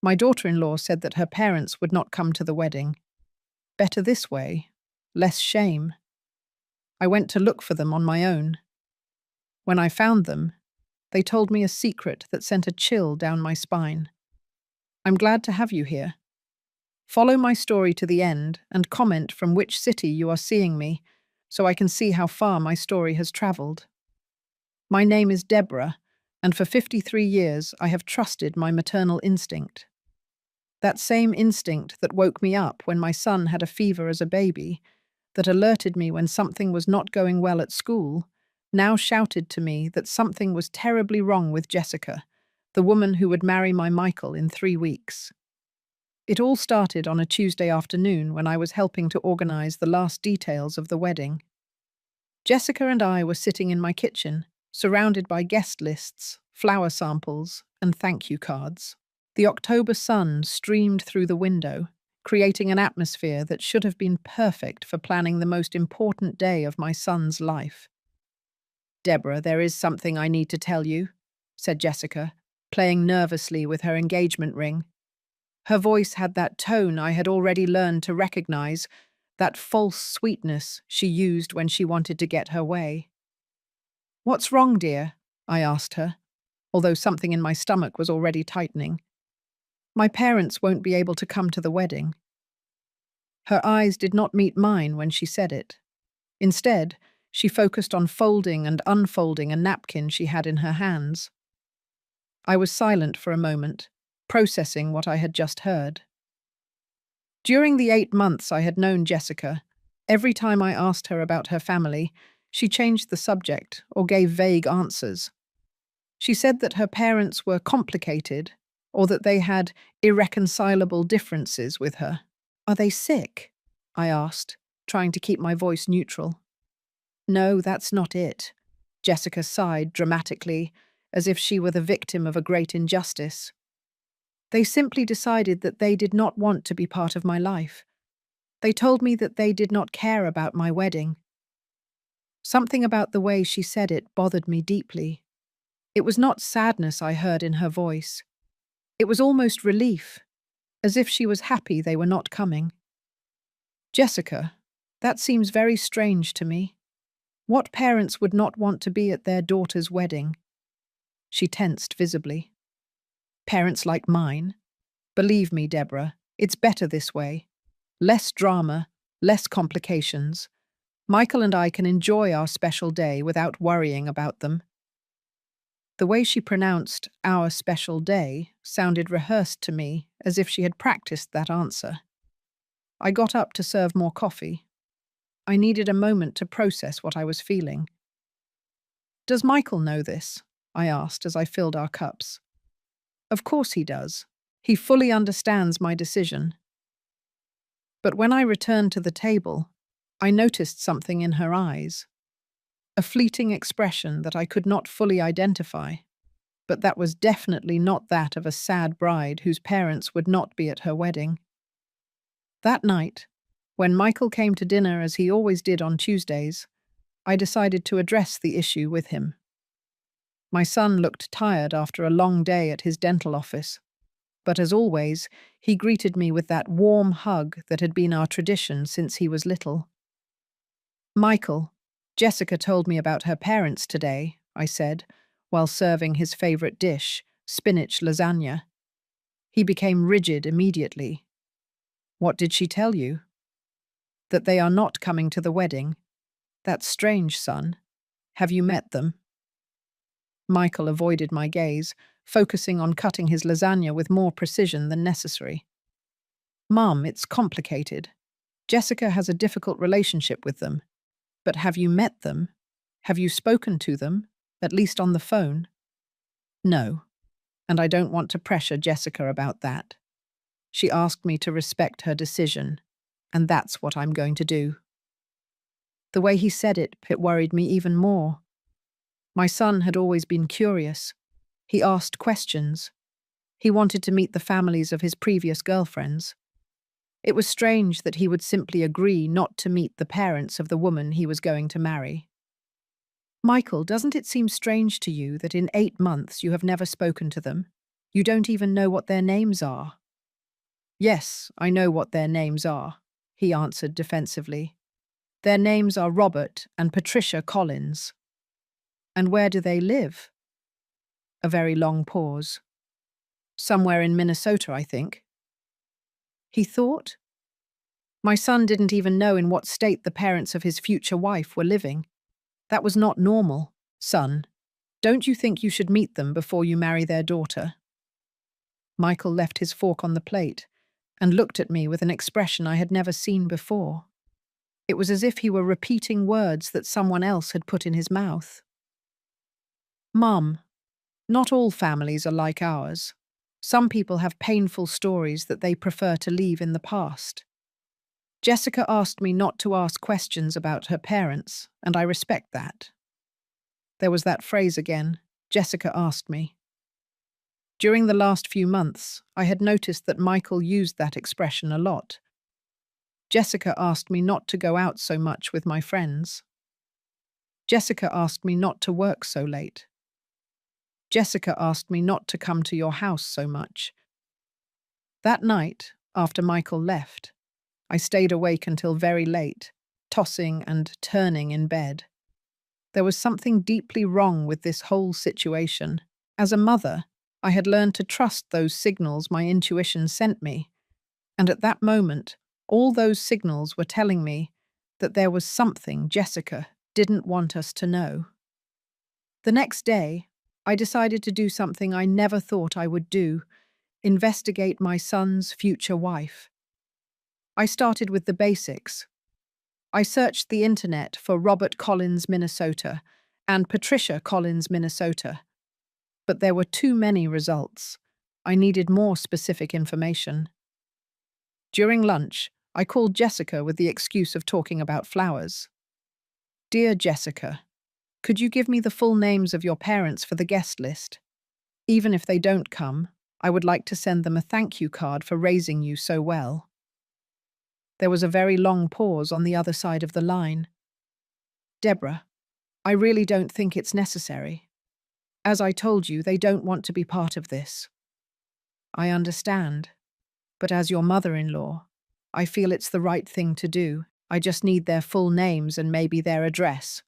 My daughter-in-law said that her parents would not come to the wedding. Better this way, less shame. I went to look for them on my own. When I found them, they told me a secret that sent a chill down my spine. I'm glad to have you here. Follow my story to the end and comment from which city you are seeing me so I can see how far my story has traveled. My name is Deborah, and for 53 years I have trusted my maternal instinct. That same instinct that woke me up when my son had a fever as a baby, that alerted me when something was not going well at school, now shouted to me that something was terribly wrong with Jessica, the woman who would marry my Michael in 3 weeks. It all started on a Tuesday afternoon when I was helping to organize the last details of the wedding. Jessica and I were sitting in my kitchen, surrounded by guest lists, flower samples, and thank you cards. The October sun streamed through the window, creating an atmosphere that should have been perfect for planning the most important day of my son's life. "Deborah, there is something I need to tell you," said Jessica, playing nervously with her engagement ring. Her voice had that tone I had already learned to recognize, that false sweetness she used when she wanted to get her way. "What's wrong, dear?" I asked her, although something in my stomach was already tightening. "My parents won't be able to come to the wedding." Her eyes did not meet mine when she said it. Instead, she focused on folding and unfolding a napkin she had in her hands. I was silent for a moment, processing what I had just heard. During the 8 months I had known Jessica, every time I asked her about her family, she changed the subject or gave vague answers. She said that her parents were complicated or that they had irreconcilable differences with her. "Are they sick?" I asked, trying to keep my voice neutral. "No, that's not it." Jessica sighed dramatically, as if she were the victim of a great injustice. "They simply decided that they did not want to be part of my life. They told me that they did not care about my wedding." Something about the way she said it bothered me deeply. It was not sadness I heard in her voice. It was almost relief, as if she was happy they were not coming. "Jessica, that seems very strange to me. What parents would not want to be at their daughter's wedding?" She tensed visibly. "Parents like mine. Believe me, Deborah, it's better this way. Less drama, less complications. Michael and I can enjoy our special day without worrying about them." The way she pronounced "our special day" sounded rehearsed to me, as if she had practiced that answer. I got up to serve more coffee. I needed a moment to process what I was feeling. "Does Michael know this?" I asked as I filled our cups. "Of course he does. He fully understands my decision." But when I returned to the table, I noticed something in her eyes. A fleeting expression that I could not fully identify, but that was definitely not that of a sad bride whose parents would not be at her wedding. That night, when Michael came to dinner as he always did on Tuesdays, I decided to address the issue with him. My son looked tired after a long day at his dental office, but as always, he greeted me with that warm hug that had been our tradition since he was little. "Michael, Jessica told me about her parents today," I said, while serving his favorite dish, spinach lasagna. He became rigid immediately. "What did she tell you?" "That they are not coming to the wedding." "That's strange, son. Have you met them?" Michael avoided my gaze, focusing on cutting his lasagna with more precision than necessary. "Mom, it's complicated. Jessica has a difficult relationship with them. But have you met them? Have you spoken to them, at least on the phone?" "No, and I don't want to pressure Jessica about that. She asked me to respect her decision, and that's what I'm going to do." The way he said it worried me even more. My son had always been curious. He asked questions. He wanted to meet the families of his previous girlfriends. It was strange that he would simply agree not to meet the parents of the woman he was going to marry. "Michael, doesn't it seem strange to you that in 8 months you have never spoken to them? You don't even know what their names are. Yes, I know what their names are, he answered defensively. Their names are Robert and Patricia Collins. And where do they live? A very long pause. Somewhere in Minnesota, I think. He thought. My son didn't even know in what state the parents of his future wife were living. That was not normal. Son, don't you think you should meet them before you marry their daughter? Michael left his fork on the plate and looked at me with an expression I had never seen before. It was as if he were repeating words that someone else had put in his mouth. Mum, not all families are like ours. Some people have painful stories that they prefer to leave in the past. Jessica asked me not to ask questions about her parents, and I respect that. There was that phrase again, Jessica asked me. During the last few months, I had noticed that Michael used that expression a lot. Jessica asked me not to go out so much with my friends. Jessica asked me not to work so late. Jessica asked me not to come to your house so much. That night, after Michael left, I stayed awake until very late, tossing and turning in bed. There was something deeply wrong with this whole situation. As a mother, I had learned to trust those signals my intuition sent me, and at that moment, all those signals were telling me that there was something Jessica didn't want us to know. The next day, I decided to do something I never thought I would do: investigate my son's future wife. I started with the basics. I searched the internet for Robert Collins, Minnesota, and Patricia Collins, Minnesota. But there were too many results. I needed more specific information. During lunch, I called Jessica with the excuse of talking about flowers. Dear Jessica, could you give me the full names of your parents for the guest list? Even if they don't come, I would like to send them a thank you card for raising you so well. There was a very long pause on the other side of the line. Deborah, I really don't think it's necessary. As I told you, they don't want to be part of this. I understand, but as your mother-in-law, I feel it's the right thing to do. I just need their full names and maybe their address.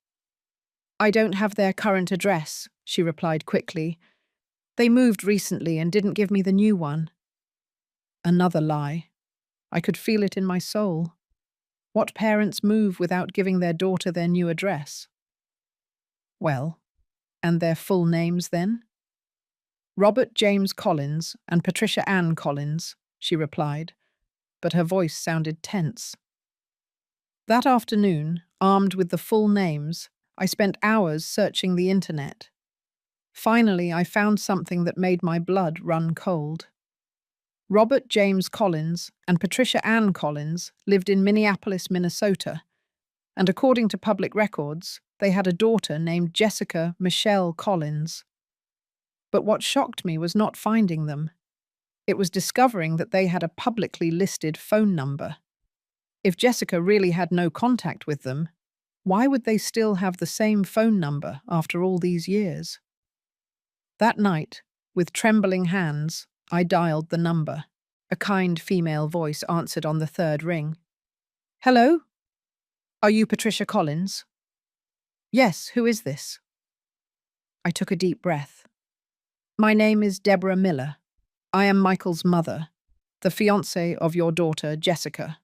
I don't have their current address, she replied quickly. They moved recently and didn't give me the new one. Another lie. I could feel it in my soul. What parents move without giving their daughter their new address? Well, and their full names then? Robert James Collins and Patricia Ann Collins, she replied, but her voice sounded tense. That afternoon, armed with the full names, I spent hours searching the internet. Finally, I found something that made my blood run cold. Robert James Collins and Patricia Ann Collins lived in Minneapolis, Minnesota, and according to public records, they had a daughter named Jessica Michelle Collins. But what shocked me was not finding them. It was discovering that they had a publicly listed phone number. If Jessica really had no contact with them, why would they still have the same phone number after all these years? That night, with trembling hands, I dialed the number. A kind female voice answered on the third ring. Hello? Are you Patricia Collins? Yes, who is this? I took a deep breath. My name is Deborah Miller. I am Michael's mother, the fiancé of your daughter, Jessica.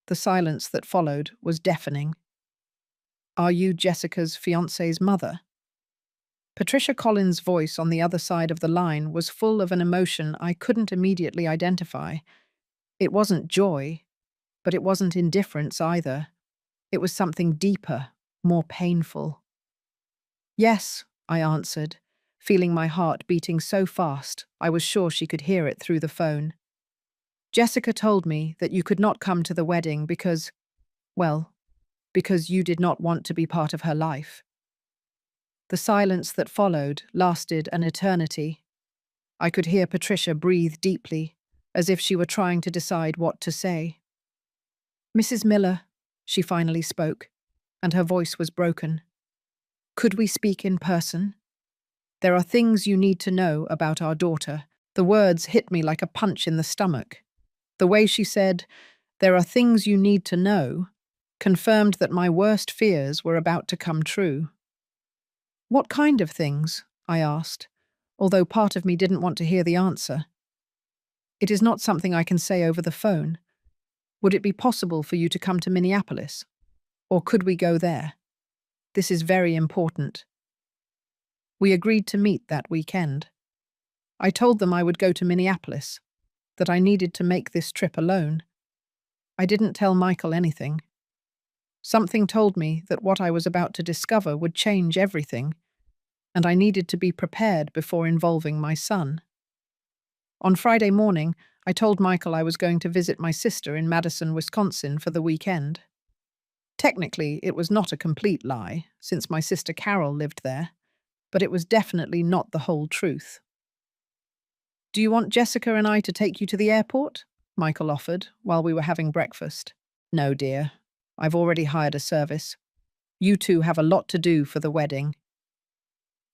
The silence that followed was deafening. Are you Jessica's fiancé's mother? Patricia Collins' voice on the other side of the line was full of an emotion I couldn't immediately identify. It wasn't joy, but it wasn't indifference either. It was something deeper, more painful. Yes, I answered, feeling my heart beating so fast I was sure she could hear it through the phone. Jessica told me that you could not come to the wedding because, well, because you did not want to be part of her life. The silence that followed lasted an eternity. I could hear Patricia breathe deeply, as if she were trying to decide what to say. Mrs. Miller, she finally spoke, and her voice was broken. Could we speak in person? There are things you need to know about our daughter. The words hit me like a punch in the stomach. The way she said, "There are things you need to know," confirmed that my worst fears were about to come true. "What kind of things?" I asked, although part of me didn't want to hear the answer. "It is not something I can say over the phone. Would it be possible for you to come to Minneapolis? Or could we go there? This is very important." We agreed to meet that weekend. I told them I would go to Minneapolis, that I needed to make this trip alone. I didn't tell Michael anything. Something told me that what I was about to discover would change everything, and I needed to be prepared before involving my son. On Friday morning, I told Michael I was going to visit my sister in Madison, Wisconsin for the weekend. Technically, it was not a complete lie, since my sister Carol lived there, but it was definitely not the whole truth. "Do you want Jessica and I to take you to the airport?" Michael offered while we were having breakfast. "No, dear. I've already hired a service. You two have a lot to do for the wedding."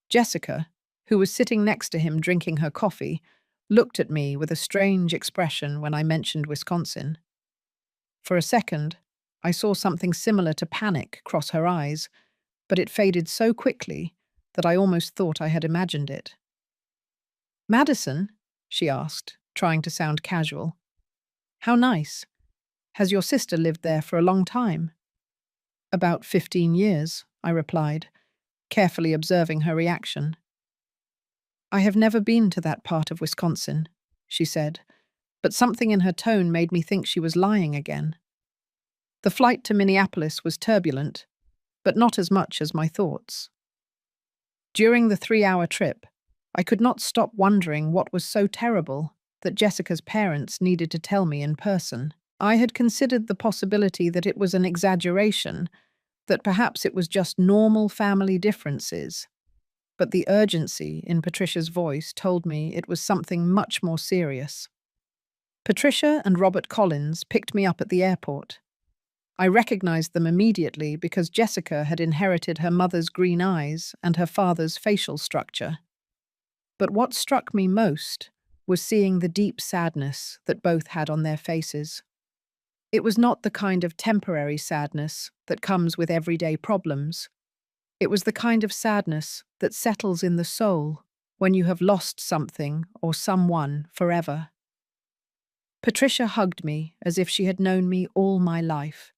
Jessica, who was sitting next to him drinking her coffee, looked at me with a strange expression when I mentioned Wisconsin. For a second, I saw something similar to panic cross her eyes, but it faded so quickly that I almost thought I had imagined it. "Madison?" she asked, trying to sound casual. "How nice. Has your sister lived there for a long time?" "About 15 years, I replied, carefully observing her reaction. "I have never been to that part of Wisconsin," she said, but something in her tone made me think she was lying again. The flight to Minneapolis was turbulent, but not as much as my thoughts. During the 3-hour trip, I could not stop wondering what was so terrible that Jessica's parents needed to tell me in person. I had considered the possibility that it was an exaggeration, that perhaps it was just normal family differences. But the urgency in Patricia's voice told me it was something much more serious. Patricia and Robert Collins picked me up at the airport. I recognized them immediately because Jessica had inherited her mother's green eyes and her father's facial structure. But what struck me most was seeing the deep sadness that both had on their faces. It was not the kind of temporary sadness that comes with everyday problems. It was the kind of sadness that settles in the soul when you have lost something or someone forever. Patricia hugged me as if she had known me all my life.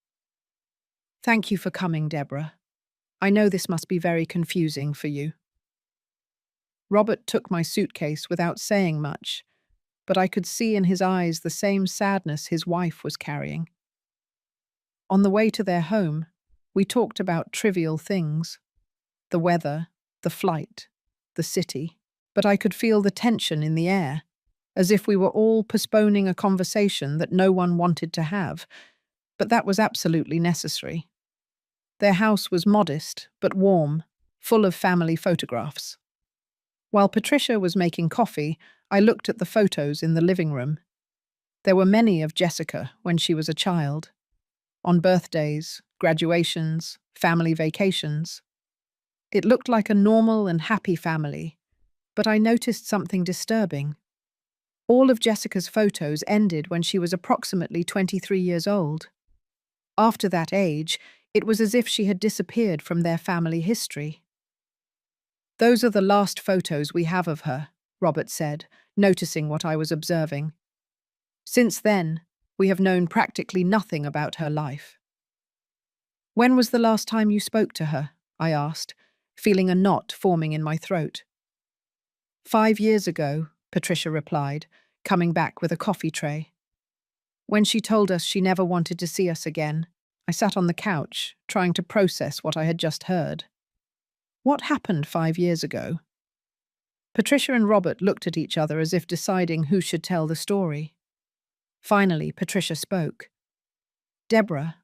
"Thank you for coming, Deborah. I know this must be very confusing for you." Robert took my suitcase without saying much, but I could see in his eyes the same sadness his wife was carrying. On the way to their home, we talked about trivial things: the weather, the flight, the city, but I could feel the tension in the air, as if we were all postponing a conversation that no one wanted to have, but that was absolutely necessary. Their house was modest but warm, full of family photographs. While Patricia was making coffee, I looked at the photos in the living room. There were many of Jessica when she was a child, on birthdays, graduations, family vacations. It looked like a normal and happy family, but I noticed something disturbing. All of Jessica's photos ended when she was approximately 23 years old. After that age, it was as if she had disappeared from their family history. "Those are the last photos we have of her," Robert said, noticing what I was observing. "Since then, we have known practically nothing about her life." "When was the last time you spoke to her?" I asked, feeling a knot forming in my throat. "5 years ago," Patricia replied, coming back with a coffee tray. When she told us she never wanted to see us again, I sat on the couch, trying to process what I had just heard. What happened 5 years ago? Patricia and Robert looked at each other as if deciding who should tell the story. Finally, Patricia spoke. "Deborah,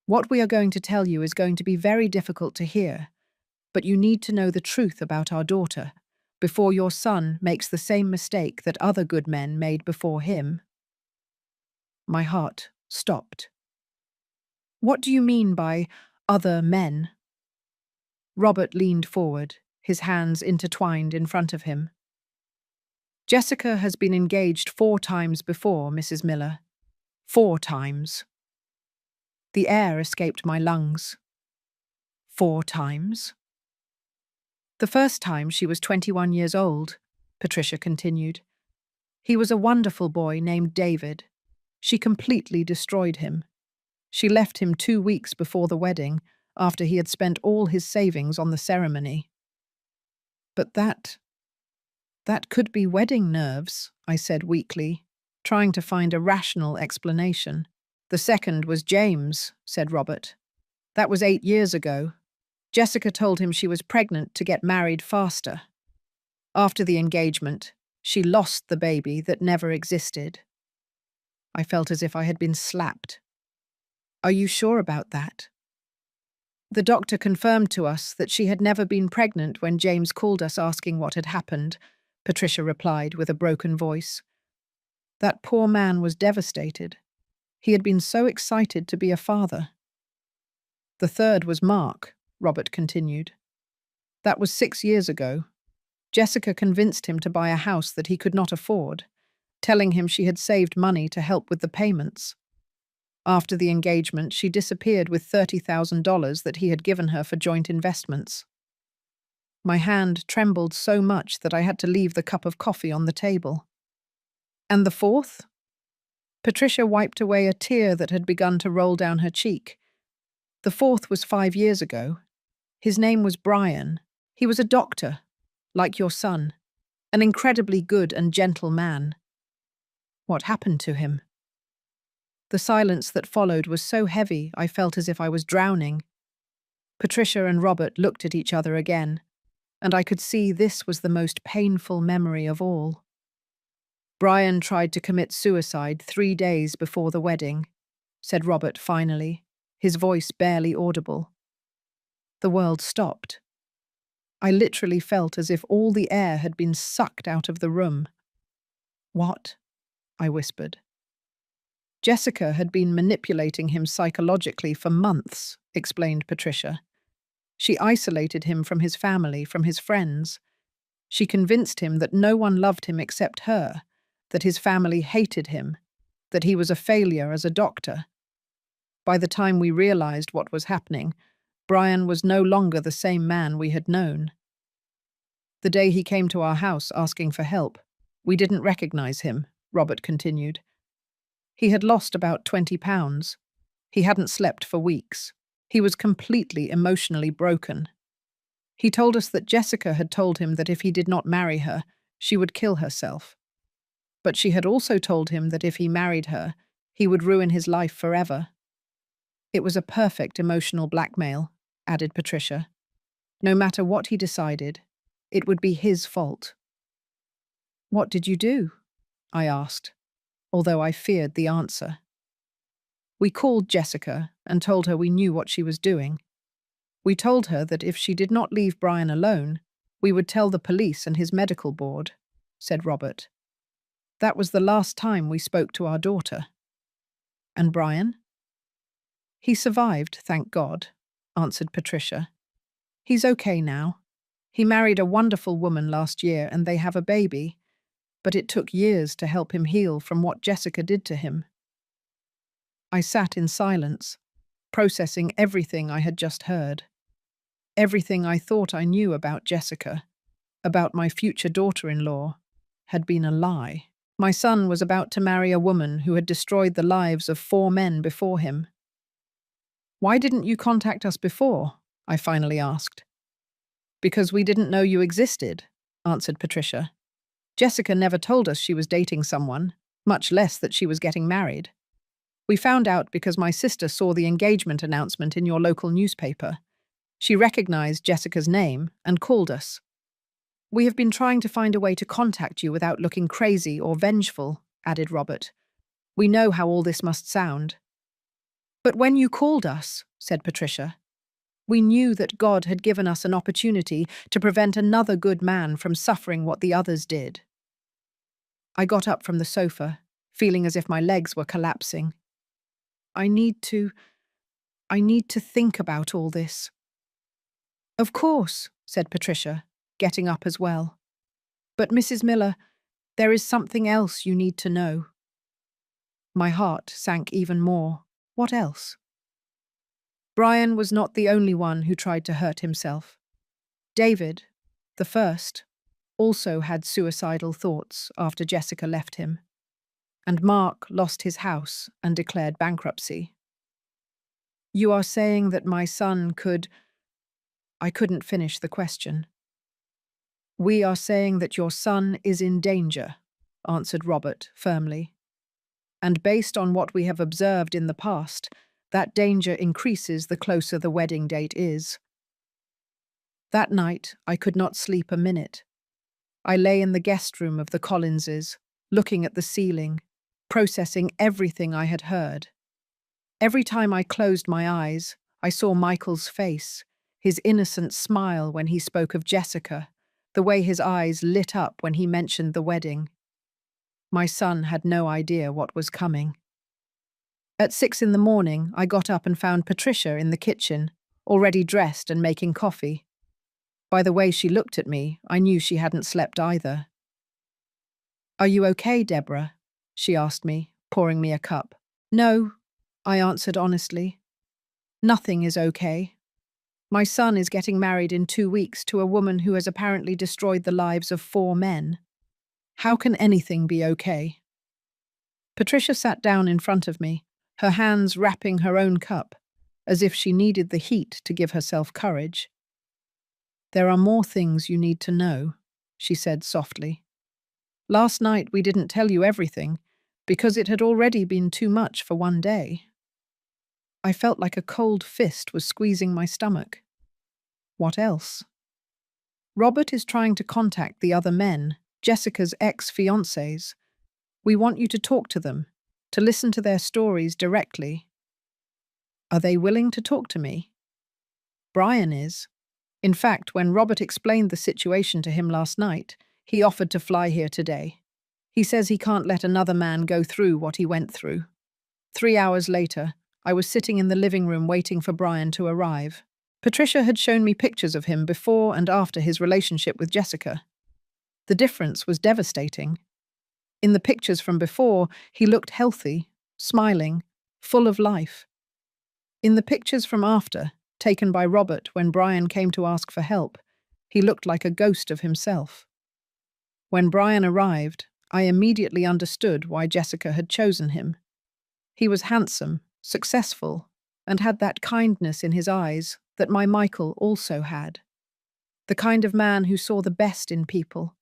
what we are going to tell you is going to be very difficult to hear, but you need to know the truth about our daughter before your son makes the same mistake that other good men made before him." My heart stopped. "What do you mean by other men?" Robert leaned forward, his hands intertwined in front of him. Jessica has been engaged 4 times before, Mrs. Miller. 4 times. The air escaped my lungs. 4 times? The first time she was 21 years old, Patricia continued. He was a wonderful boy named David. She completely destroyed him. She left him 2 weeks before the wedding, after he had spent all his savings on the ceremony. But that could be wedding nerves, I said weakly, trying to find a rational explanation. The second was James, said Robert. That was 8 years ago. Jessica told him she was pregnant to get married faster. After the engagement, she lost the baby that never existed. I felt as if I had been slapped. Are you sure about that? The doctor confirmed to us that she had never been pregnant when James called us asking what had happened, Patricia replied with a broken voice. That poor man was devastated. He had been so excited to be a father. The third was Mark, Robert continued. That was 6 years ago. Jessica convinced him to buy a house that he could not afford, telling him she had saved money to help with the payments. After the engagement, she disappeared with $30,000 that he had given her for joint investments. My hand trembled so much that I had to leave the cup of coffee on the table. And the fourth? Patricia wiped away a tear that had begun to roll down her cheek. The fourth was 5 years ago. His name was Brian. He was a doctor, like your son, an incredibly good and gentle man. What happened to him? The silence that followed was so heavy I felt as if I was drowning. Patricia and Robert looked at each other again, and I could see this was the most painful memory of all. Brian tried to commit suicide 3 days before the wedding, said Robert finally, his voice barely audible. The world stopped. I literally felt as if all the air had been sucked out of the room. What? I whispered. Jessica had been manipulating him psychologically for months, explained Patricia. She isolated him from his family, from his friends. She convinced him that no one loved him except her, that his family hated him, that he was a failure as a doctor. By the time we realized what was happening, Brian was no longer the same man we had known. The day he came to our house asking for help, we didn't recognize him, Robert continued. He had lost about 20 pounds. He hadn't slept for weeks. He was completely emotionally broken. He told us that Jessica had told him that if he did not marry her, she would kill herself. But she had also told him that if he married her, he would ruin his life forever. It was a perfect emotional blackmail, added Patricia. No matter what he decided, it would be his fault. What did you do? I asked, although I feared the answer. We called Jessica and told her we knew what she was doing. We told her that if she did not leave Brian alone, we would tell the police and his medical board, said Robert. That was the last time we spoke to our daughter. And Brian? He survived, thank God, answered Patricia. He's okay now. He married a wonderful woman last year and they have a baby, but it took years to help him heal from what Jessica did to him. I sat in silence, processing everything I had just heard. Everything I thought I knew about Jessica, about my future daughter-in-law, had been a lie. My son was about to marry a woman who had destroyed the lives of 4 men before him. Why didn't you contact us before? I finally asked. Because we didn't know you existed, answered Patricia. Jessica never told us she was dating someone, much less that she was getting married. We found out because my sister saw the engagement announcement in your local newspaper. She recognized Jessica's name and called us. We have been trying to find a way to contact you without looking crazy or vengeful, added Robert. We know how all this must sound. But when you called us, said Patricia, we knew that God had given us an opportunity to prevent another good man from suffering what the others did. I got up from the sofa, feeling as if my legs were collapsing. I need to think about all this. Of course, said Patricia, getting up as well. But Mrs. Miller, there is something else you need to know. My heart sank even more. What else? Brian was not the only one who tried to hurt himself. David, the first, also had suicidal thoughts after Jessica left him. And Mark lost his house and declared bankruptcy. You are saying that my son could... I couldn't finish the question. We are saying that your son is in danger, answered Robert firmly. And based on what we have observed in the past, that danger increases the closer the wedding date is. That night, I could not sleep a minute. I lay in the guest room of the Collinses, looking at the ceiling, processing everything I had heard. Every time I closed my eyes, I saw Michael's face, his innocent smile when he spoke of Jessica, the way his eyes lit up when he mentioned the wedding. My son had no idea what was coming. At 6 a.m, I got up and found Patricia in the kitchen, already dressed and making coffee. By the way she looked at me, I knew she hadn't slept either. Are you okay, Deborah? She asked me, pouring me a cup. No, I answered honestly. Nothing is okay. My son is getting married in 2 weeks to a woman who has apparently destroyed the lives of 4 men. How can anything be okay? Patricia sat down in front of me, her hands wrapping her own cup, as if she needed the heat to give herself courage. There are more things you need to know, she said softly. Last night we didn't tell you everything, because it had already been too much for one day. I felt like a cold fist was squeezing my stomach. What else? Robert is trying to contact the other men, Jessica's ex-fiancés. We want you to talk to them, to listen to their stories directly. Are they willing to talk to me? Brian is. In fact, when Robert explained the situation to him last night, he offered to fly here today. He says he can't let another man go through what he went through. 3 hours later, I was sitting in the living room waiting for Brian to arrive. Patricia had shown me pictures of him before and after his relationship with Jessica. The difference was devastating. In the pictures from before, he looked healthy, smiling, full of life. In the pictures from after, taken by Robert when Brian came to ask for help, he looked like a ghost of himself. When Brian arrived, I immediately understood why Jessica had chosen him. He was handsome, successful, and had that kindness in his eyes that my Michael also had. The kind of man who saw the best in people,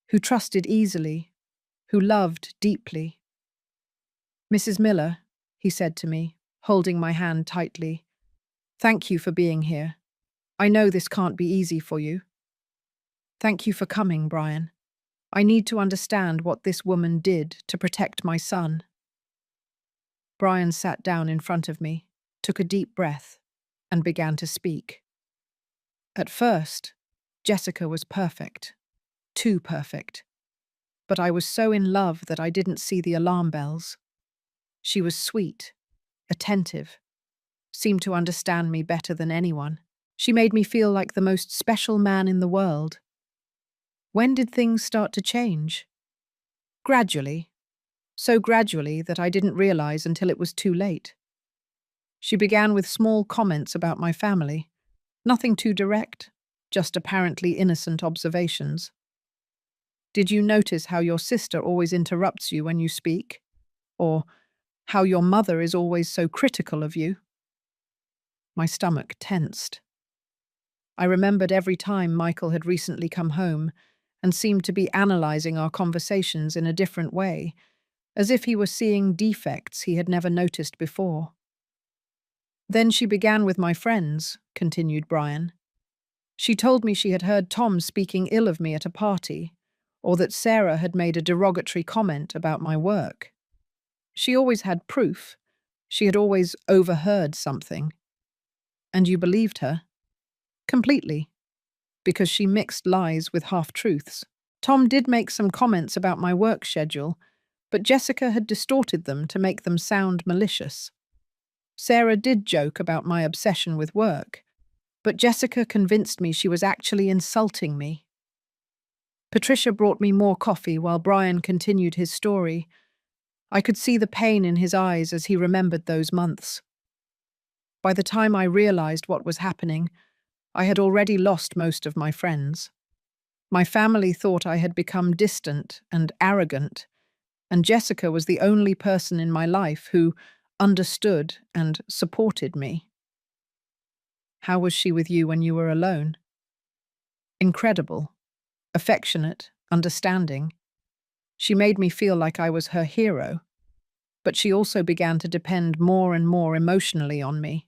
who trusted easily, who loved deeply. Mrs. Miller, he said to me, holding my hand tightly, thank you for being here. I know this can't be easy for you. Thank you for coming, Brian. I need to understand what this woman did to protect my son. Brian sat down in front of me, took a deep breath, and began to speak. At first, Jessica was perfect, too perfect. But I was so in love that I didn't see the alarm bells. She was sweet, attentive, seemed to understand me better than anyone. She made me feel like the most special man in the world. When did things start to change? Gradually. So gradually that I didn't realize until it was too late. She began with small comments about my family. Nothing too direct, just apparently innocent observations. Did you notice how your sister always interrupts you when you speak? Or how your mother is always so critical of you? My stomach tensed. I remembered every time Michael had recently come home and seemed to be analyzing our conversations in a different way, as if he were seeing defects he had never noticed before. Then she began with my friends, continued Brian. She told me she had heard Tom speaking ill of me at a party, or that Sarah had made a derogatory comment about my work. She always had proof. She had always overheard something. And you believed her? Completely. Because she mixed lies with half-truths. Tom did make some comments about my work schedule, but Jessica had distorted them to make them sound malicious. Sarah did joke about my obsession with work, but Jessica convinced me she was actually insulting me. Patricia brought me more coffee while Brian continued his story. I could see the pain in his eyes as he remembered those months. By the time I realized what was happening, I had already lost most of my friends. My family thought I had become distant and arrogant, and Jessica was the only person in my life who understood and supported me. How was she with you when you were alone? Incredible, affectionate, understanding. She made me feel like I was her hero, but she also began to depend more and more emotionally on me.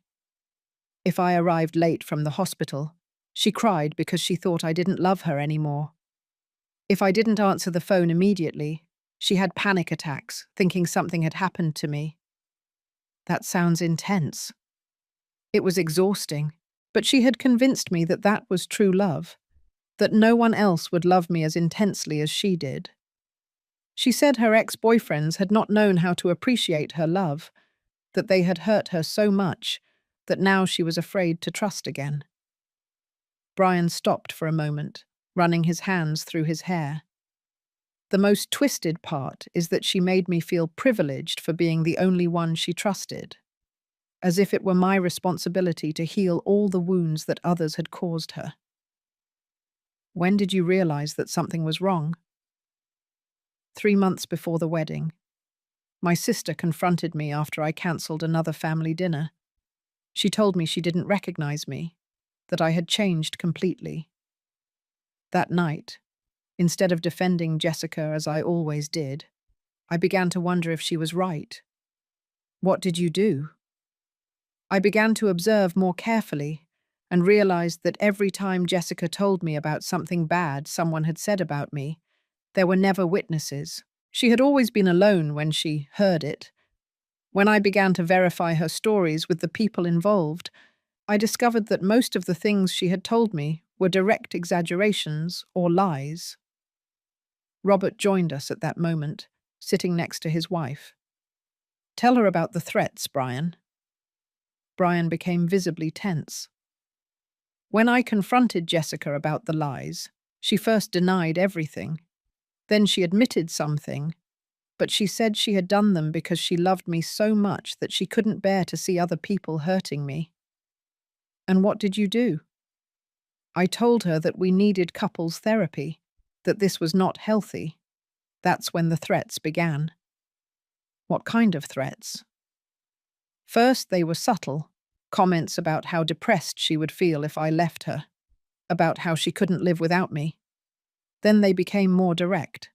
If I arrived late from the hospital, she cried because she thought I didn't love her anymore. If I didn't answer the phone immediately, she had panic attacks, thinking something had happened to me. That sounds intense. It was exhausting, but she had convinced me that that was true love, that no one else would love me as intensely as she did. She said her ex-boyfriends had not known how to appreciate her love, that they had hurt her so much that now she was afraid to trust again. Brian stopped for a moment, running his hands through his hair. The most twisted part is that she made me feel privileged for being the only one she trusted, as if it were my responsibility to heal all the wounds that others had caused her. When did you realize that something was wrong? 3 months before the wedding. My sister confronted me after I cancelled another family dinner. She told me she didn't recognize me, that I had changed completely. That night, instead of defending Jessica as I always did, I began to wonder if she was right. What did you do? I began to observe more carefully and realized that every time Jessica told me about something bad someone had said about me, there were never witnesses. She had always been alone when she heard it. When I began to verify her stories with the people involved, I discovered that most of the things she had told me were direct exaggerations or lies. Robert joined us at that moment, sitting next to his wife. Tell her about the threats, Brian. Brian became visibly tense. When I confronted Jessica about the lies, she first denied everything. Then she admitted something, but she said she had done them because she loved me so much that she couldn't bear to see other people hurting me. And what did you do? I told her that we needed couples therapy, that this was not healthy. That's when the threats began. What kind of threats? First, they were subtle, comments about how depressed she would feel if I left her, about how she couldn't live without me. Then they became more direct.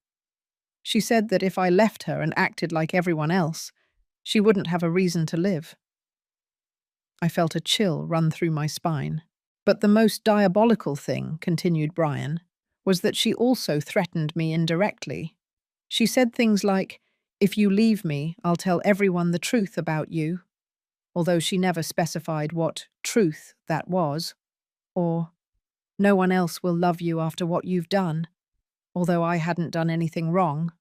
She said that if I left her and acted like everyone else, she wouldn't have a reason to live. I felt a chill run through my spine. But the most diabolical thing, continued Brian, was that she also threatened me indirectly. She said things like, "If you leave me, I'll tell everyone the truth about you," although she never specified what truth that was, or "No one else will love you after what you've done," although I hadn't done anything wrong.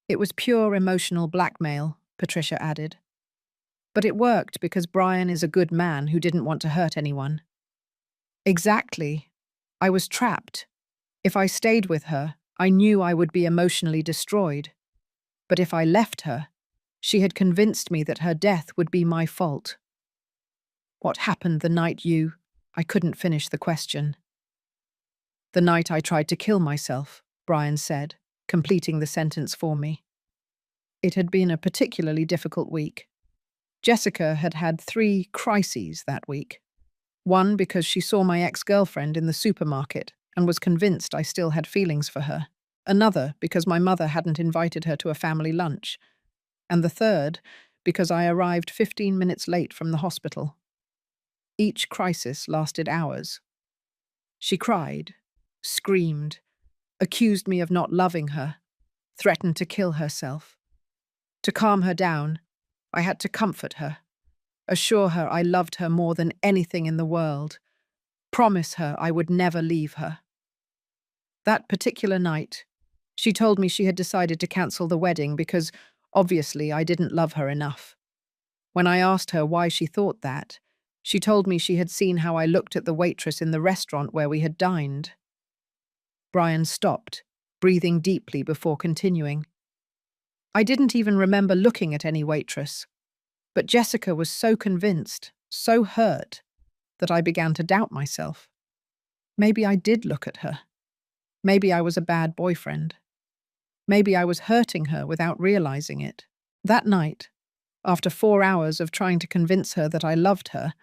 It was pure emotional blackmail, Patricia added. But it worked because Brian is a good man who didn't want to hurt anyone. Exactly. I was trapped. If I stayed with her, I knew I would be emotionally destroyed. But if I left her, she had convinced me that her death would be my fault. What happened the night you... I couldn't finish the question. The night I tried to kill myself, Brian said, completing the sentence for me. It had been a particularly difficult week. Jessica had had 3 crises that week. One because she saw my ex-girlfriend in the supermarket and was convinced I still had feelings for her. Another because my mother hadn't invited her to a family lunch. And the third because I arrived 15 minutes late from the hospital. Each crisis lasted hours. She cried, screamed, accused me of not loving her, threatened to kill herself. To calm her down, I had to comfort her, assure her I loved her more than anything in the world, promise her I would never leave her. That particular night, she told me she had decided to cancel the wedding because, obviously, I didn't love her enough. When I asked her why she thought that, she told me she had seen how I looked at the waitress in the restaurant where we had dined. Brian stopped, breathing deeply before continuing. I didn't even remember looking at any waitress, but Jessica was so convinced, so hurt, that I began to doubt myself. Maybe I did look at her. Maybe I was a bad boyfriend. Maybe I was hurting her without realizing it. That night, after 4 hours of trying to convince her that I loved her,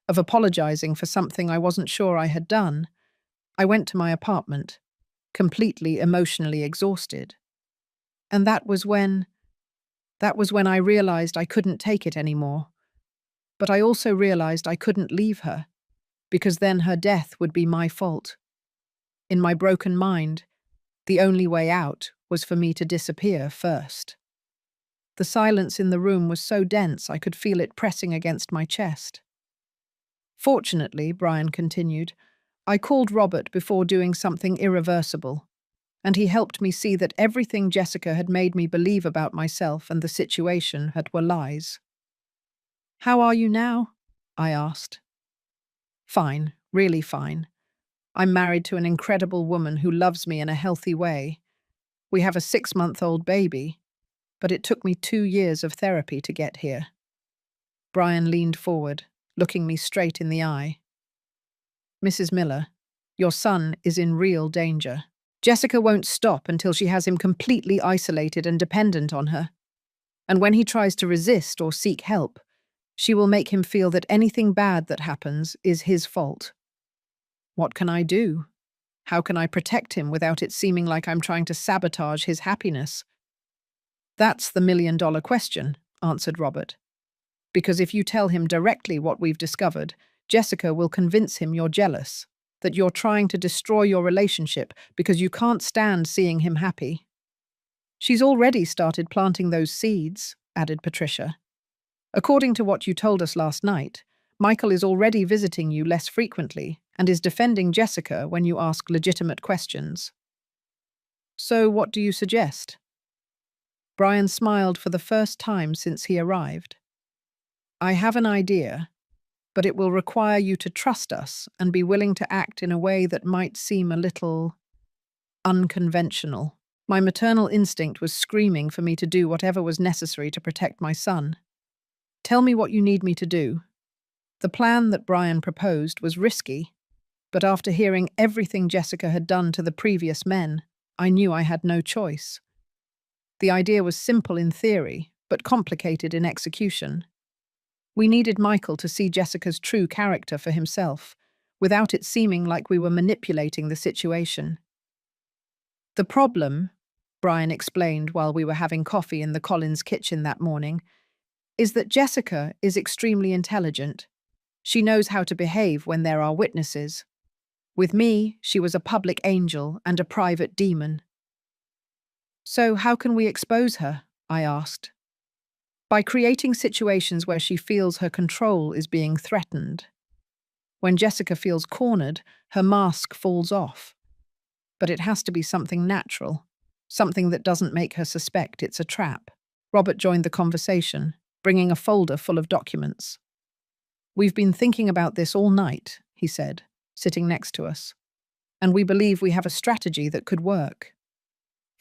of apologizing for something I wasn't sure I had done, I went to my apartment, completely emotionally exhausted. And that was when I realized I couldn't take it anymore. But I also realized I couldn't leave her, because then her death would be my fault. In my broken mind, the only way out was for me to disappear first. The silence in the room was so dense I could feel it pressing against my chest. Fortunately, Brian continued, I called Robert before doing something irreversible, and he helped me see that everything Jessica had made me believe about myself and the situation were lies. How are you now? I asked. Fine, really fine. I'm married to an incredible woman who loves me in a healthy way. We have a 6-month-old baby, but it took me 2 years of therapy to get here. Brian leaned forward, looking me straight in the eye. Mrs. Miller, your son is in real danger. Jessica won't stop until she has him completely isolated and dependent on her. And when he tries to resist or seek help, she will make him feel that anything bad that happens is his fault. What can I do? How can I protect him without it seeming like I'm trying to sabotage his happiness? That's the million-dollar question, answered Robert. Because if you tell him directly what we've discovered, Jessica will convince him you're jealous, that you're trying to destroy your relationship because you can't stand seeing him happy. She's already started planting those seeds, added Patricia. According to what you told us last night, Michael is already visiting you less frequently and is defending Jessica when you ask legitimate questions. So what do you suggest? Brian smiled for the first time since he arrived. I have an idea, but it will require you to trust us and be willing to act in a way that might seem a little unconventional. My maternal instinct was screaming for me to do whatever was necessary to protect my son. Tell me what you need me to do. The plan that Brian proposed was risky, but after hearing everything Jessica had done to the previous men, I knew I had no choice. The idea was simple in theory, but complicated in execution. We needed Michael to see Jessica's true character for himself, without it seeming like we were manipulating the situation. The problem, Brian explained while we were having coffee in the Collins kitchen that morning, is that Jessica is extremely intelligent. She knows how to behave when there are witnesses. With me, she was a public angel and a private demon. So how can we expose her? I asked. By creating situations where she feels her control is being threatened. When Jessica feels cornered, her mask falls off. But it has to be something natural, something that doesn't make her suspect it's a trap. Robert joined the conversation, bringing a folder full of documents. We've been thinking about this all night, he said, sitting next to us, and we believe we have a strategy that could work.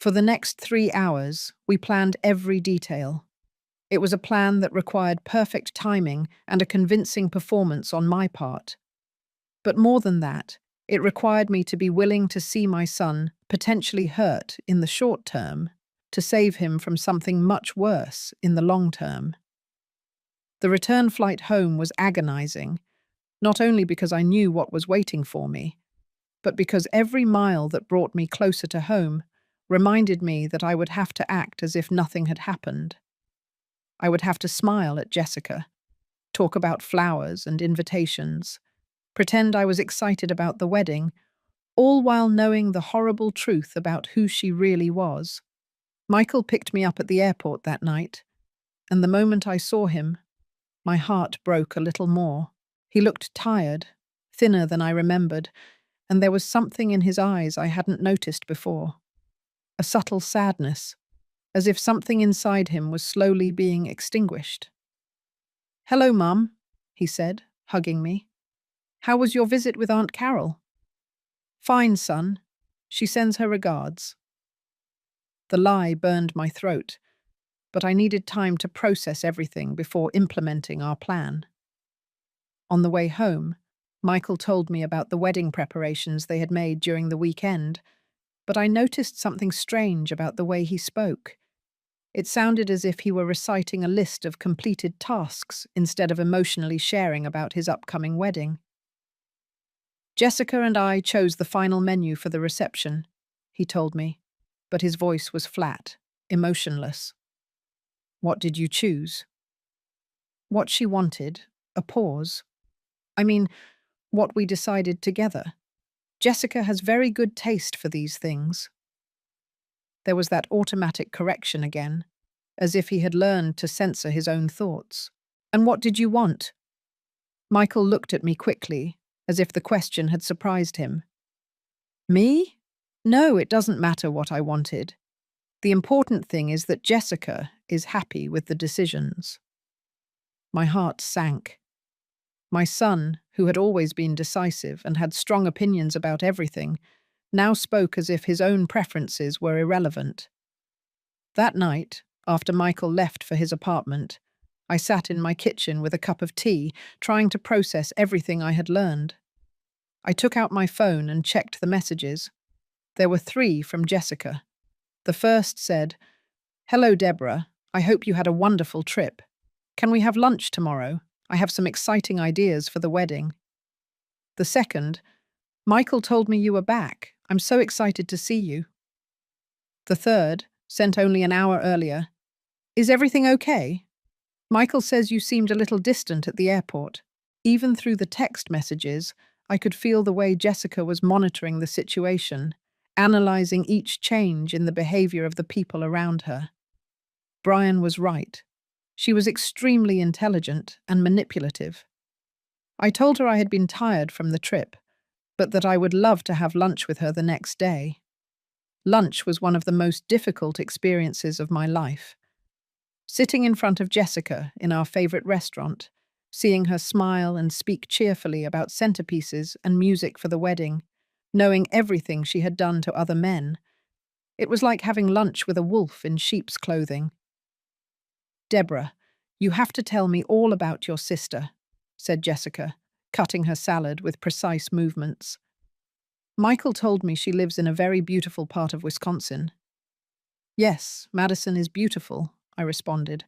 For the next 3 hours, we planned every detail. It was a plan that required perfect timing and a convincing performance on my part. But more than that, it required me to be willing to see my son potentially hurt in the short term to save him from something much worse in the long term. The return flight home was agonizing, not only because I knew what was waiting for me, but because every mile that brought me closer to home reminded me that I would have to act as if nothing had happened. I would have to smile at Jessica, talk about flowers and invitations, pretend I was excited about the wedding, all while knowing the horrible truth about who she really was. Michael picked me up at the airport that night, and the moment I saw him, my heart broke a little more. He looked tired, thinner than I remembered, and there was something in his eyes I hadn't noticed before. A subtle sadness, as if something inside him was slowly being extinguished. "Hello, Mum," he said, hugging me. "How was your visit with Aunt Carol?" "Fine, son. She sends her regards. The lie burned my throat, but I needed time to process everything before implementing our plan. On the way home, Michael told me about the wedding preparations they had made during the weekend, but I noticed something strange about the way he spoke. It sounded as if he were reciting a list of completed tasks instead of emotionally sharing about his upcoming wedding. Jessica and I chose the final menu for the reception, he told me, but his voice was flat, emotionless. What did you choose? What she wanted, a pause. I mean, what we decided together. Jessica has very good taste for these things. There was that automatic correction again, as if he had learned to censor his own thoughts. And what did you want? Michael looked at me quickly, as if the question had surprised him. Me? No, it doesn't matter what I wanted. The important thing is that Jessica is happy with the decisions. My heart sank. My son, who had always been decisive and had strong opinions about everything, now spoke as if his own preferences were irrelevant. That night, after Michael left for his apartment, I sat in my kitchen with a cup of tea, trying to process everything I had learned. I took out my phone and checked the messages. There were 3 from Jessica. The first said, "Hello, Deborah. I hope you had a wonderful trip. Can we have lunch tomorrow? I have some exciting ideas for the wedding." The second, "Michael told me you were back. I'm so excited to see you." The third, sent only an hour earlier, "Is everything okay? Michael says you seemed a little distant at the airport." Even through the text messages, I could feel the way Jessica was monitoring the situation, analyzing each change in the behavior of the people around her. Brian was right. She was extremely intelligent and manipulative. I told her I had been tired from the trip, but that I would love to have lunch with her the next day. Lunch was one of the most difficult experiences of my life. Sitting in front of Jessica in our favorite restaurant, seeing her smile and speak cheerfully about centerpieces and music for the wedding, knowing everything she had done to other men, it was like having lunch with a wolf in sheep's clothing. "Deborah, you have to tell me all about your sister," said Jessica, cutting her salad with precise movements. "Michael told me she lives in a very beautiful part of Wisconsin." "Yes, Madison is beautiful," I responded,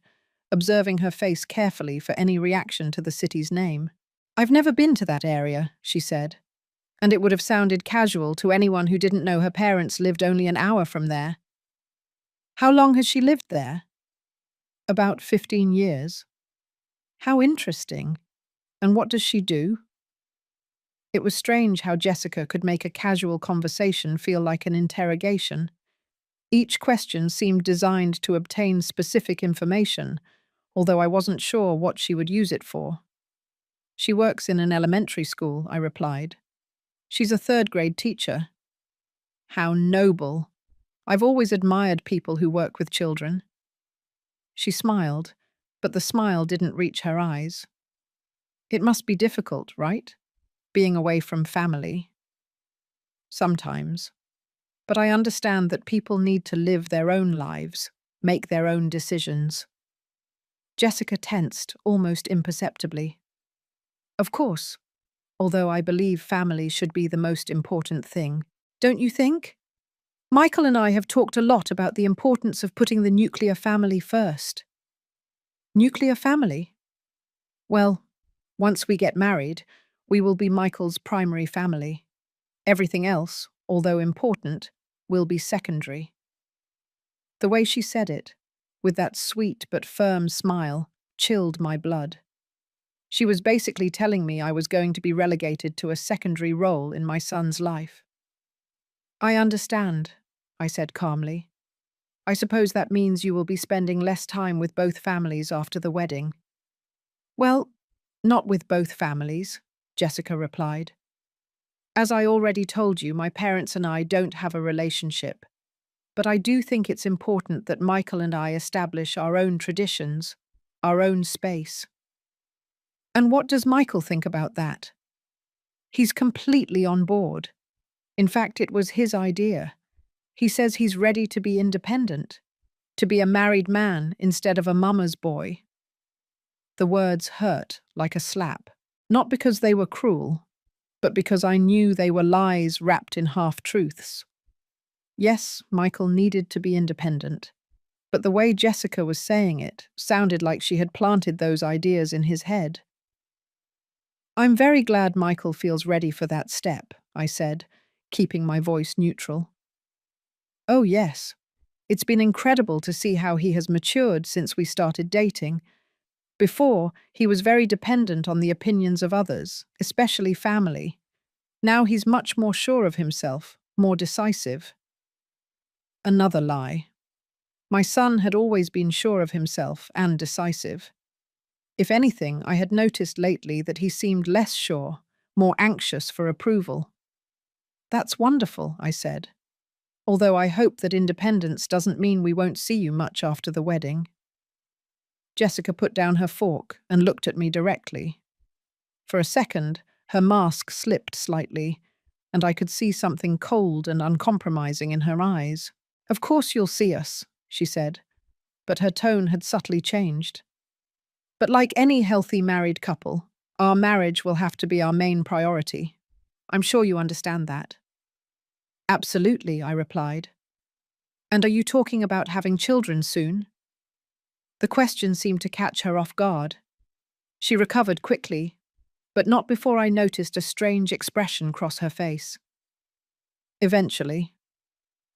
observing her face carefully for any reaction to the city's name. "I've never been to that area," she said, and it would have sounded casual to anyone who didn't know her parents lived only an hour from there. "How long has she lived there?" "About 15 years. "How interesting. And what does she do?" It was strange how Jessica could make a casual conversation feel like an interrogation. Each question seemed designed to obtain specific information, although I wasn't sure what she would use it for. "She works in an elementary school," I replied. "She's a third-grade teacher." "How noble. I've always admired people who work with children." She smiled, but the smile didn't reach her eyes. "It must be difficult, right? Being away from family." "Sometimes. But I understand that people need to live their own lives, make their own decisions." Jessica tensed, almost imperceptibly. "Of course, although I believe family should be the most important thing. Don't you think? Michael and I have talked a lot about the importance of putting the nuclear family first." "Nuclear family?" "Well, once we get married, we will be Michael's primary family. Everything else, although important, will be secondary." The way she said it, with that sweet but firm smile, chilled my blood. She was basically telling me I was going to be relegated to a secondary role in my son's life. "I understand," I said calmly. "I suppose that means you will be spending less time with both families after the wedding." "Well, not with both families," Jessica replied. "As I already told you, my parents and I don't have a relationship. But I do think it's important that Michael and I establish our own traditions, our own space." "And what does Michael think about that?" "He's completely on board. In fact, it was his idea. He says he's ready to be independent, to be a married man instead of a mama's boy. The words hurt like a slap, not because they were cruel, but because I knew they were lies wrapped in half-truths. Yes, Michael needed to be independent, but the way Jessica was saying it sounded like she had planted those ideas in his head. I'm very glad Michael feels ready for that step, I said, keeping my voice neutral. Oh yes, it's been incredible to see how he has matured since we started dating. Before, he was very dependent on the opinions of others, especially family. Now he's much more sure of himself, more decisive. Another lie. My son had always been sure of himself and decisive. If anything, I had noticed lately that he seemed less sure, more anxious for approval. That's wonderful, I said. Although I hope that independence doesn't mean we won't see you much after the wedding. Jessica put down her fork and looked at me directly. For a second, her mask slipped slightly, and I could see something cold and uncompromising in her eyes. Of course you'll see us, she said, but her tone had subtly changed. But like any healthy married couple, our marriage will have to be our main priority. I'm sure you understand that. Absolutely, I replied. And are you talking about having children soon? The question seemed to catch her off guard. She recovered quickly, but not before I noticed a strange expression cross her face. Eventually.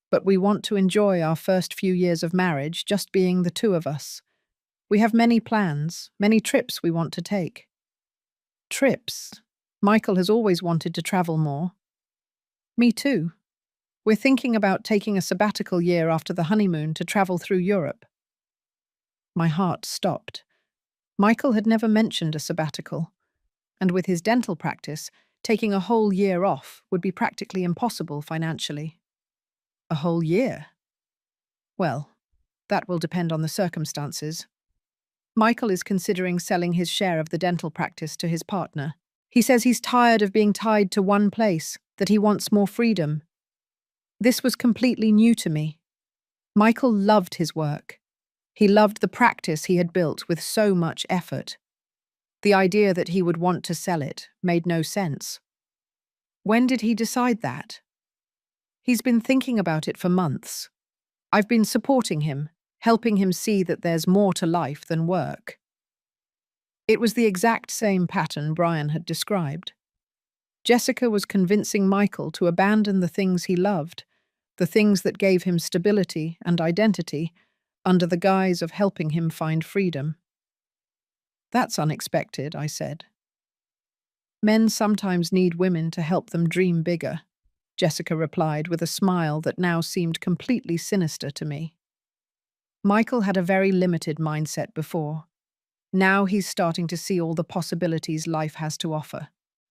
But we want to enjoy our first few years of marriage just being the two of us. We have many plans, many trips we want to take. Trips? Michael has always wanted to travel more. Me too. We're thinking about taking a sabbatical year after the honeymoon to travel through Europe. My heart stopped. Michael had never mentioned a sabbatical, and with his dental practice, taking a whole year off would be practically impossible financially. A whole year? Well, that will depend on the circumstances. Michael is considering selling his share of the dental practice to his partner. He says he's tired of being tied to one place, that he wants more freedom. This was completely new to me. Michael loved his work. He loved the practice he had built with so much effort. The idea that he would want to sell it made no sense. When did he decide that? He's been thinking about it for months. I've been supporting him, helping him see that there's more to life than work. It was the exact same pattern Brian had described. Jessica was convincing Michael to abandon the things he loved, the things that gave him stability and identity, under the guise of helping him find freedom. That's unexpected, I said. Men sometimes need women to help them dream bigger, Jessica replied with a smile that now seemed completely sinister to me. Michael had a very limited mindset before. Now he's starting to see all the possibilities life has to offer.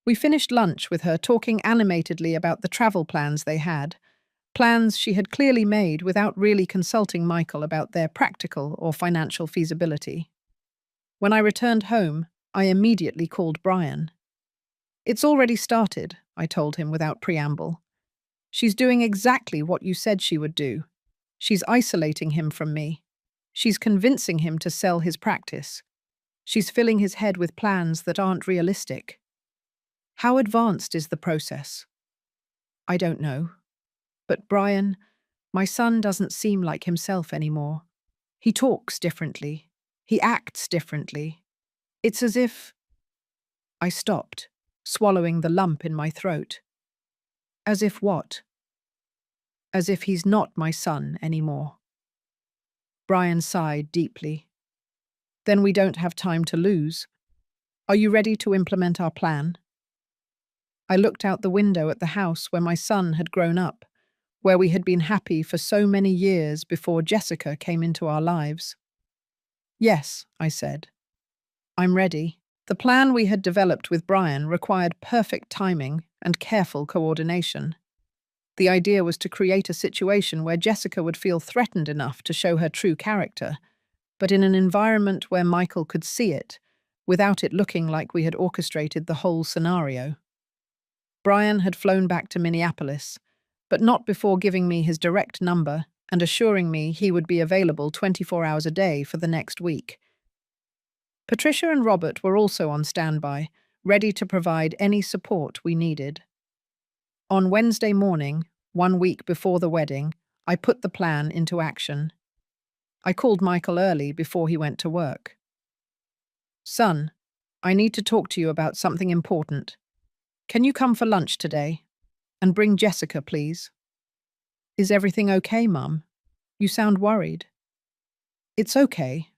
We finished lunch with her talking animatedly about the travel plans they had, plans she had clearly made without really consulting Michael about their practical or financial feasibility. When I returned home, I immediately called Brian. It's already started, I told him without preamble. She's doing exactly what you said she would do. She's isolating him from me. She's convincing him to sell his practice. She's filling his head with plans that aren't realistic. How advanced is the process? I don't know. But Brian, my son doesn't seem like himself anymore. He talks differently. He acts differently. It's as if... I stopped, swallowing the lump in my throat. As if what? As if he's not my son anymore. Brian sighed deeply. Then we don't have time to lose. Are you ready to implement our plan? I looked out the window at the house where my son had grown up, where we had been happy for so many years before Jessica came into our lives. Yes, I said. I'm ready. The plan we had developed with Brian required perfect timing and careful coordination. The idea was to create a situation where Jessica would feel threatened enough to show her true character, but in an environment where Michael could see it, without it looking like we had orchestrated the whole scenario. Brian had flown back to Minneapolis, but not before giving me his direct number and assuring me he would be available 24 hours a day for the next week. Patricia and Robert were also on standby, ready to provide any support we needed. On Wednesday morning, 1 week before the wedding, I put the plan into action. I called Michael early before he went to work. "Son, I need to talk to you about something important. Can you come for lunch today? And bring Jessica, please." "Is everything okay, Mum? You sound worried." "It's okay,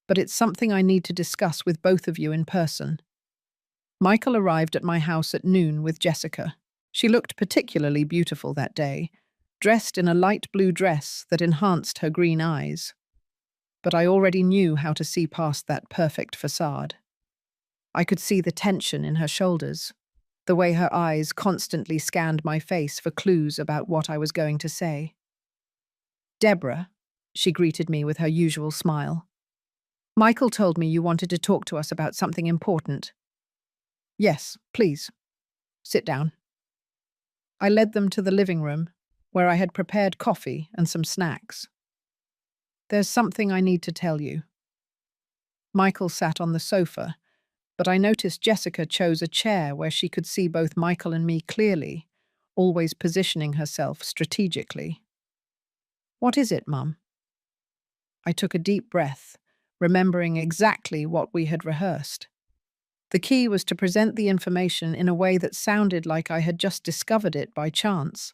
but it's something I need to discuss with both of you in person." Michael arrived at my house at noon with Jessica. She looked particularly beautiful that day, dressed in a light blue dress that enhanced her green eyes. But I already knew how to see past that perfect facade. I could see the tension in her shoulders, the way her eyes constantly scanned my face for clues about what I was going to say. "Deborah," she greeted me with her usual smile. "Michael told me you wanted to talk to us about something important." "Yes, please. Sit down." I led them to the living room, where I had prepared coffee and some snacks. "There's something I need to tell you." Michael sat on the sofa, but I noticed Jessica chose a chair where she could see both Michael and me clearly, always positioning herself strategically. "What is it, Mum?" I took a deep breath, remembering exactly what we had rehearsed. The key was to present the information in a way that sounded like I had just discovered it by chance.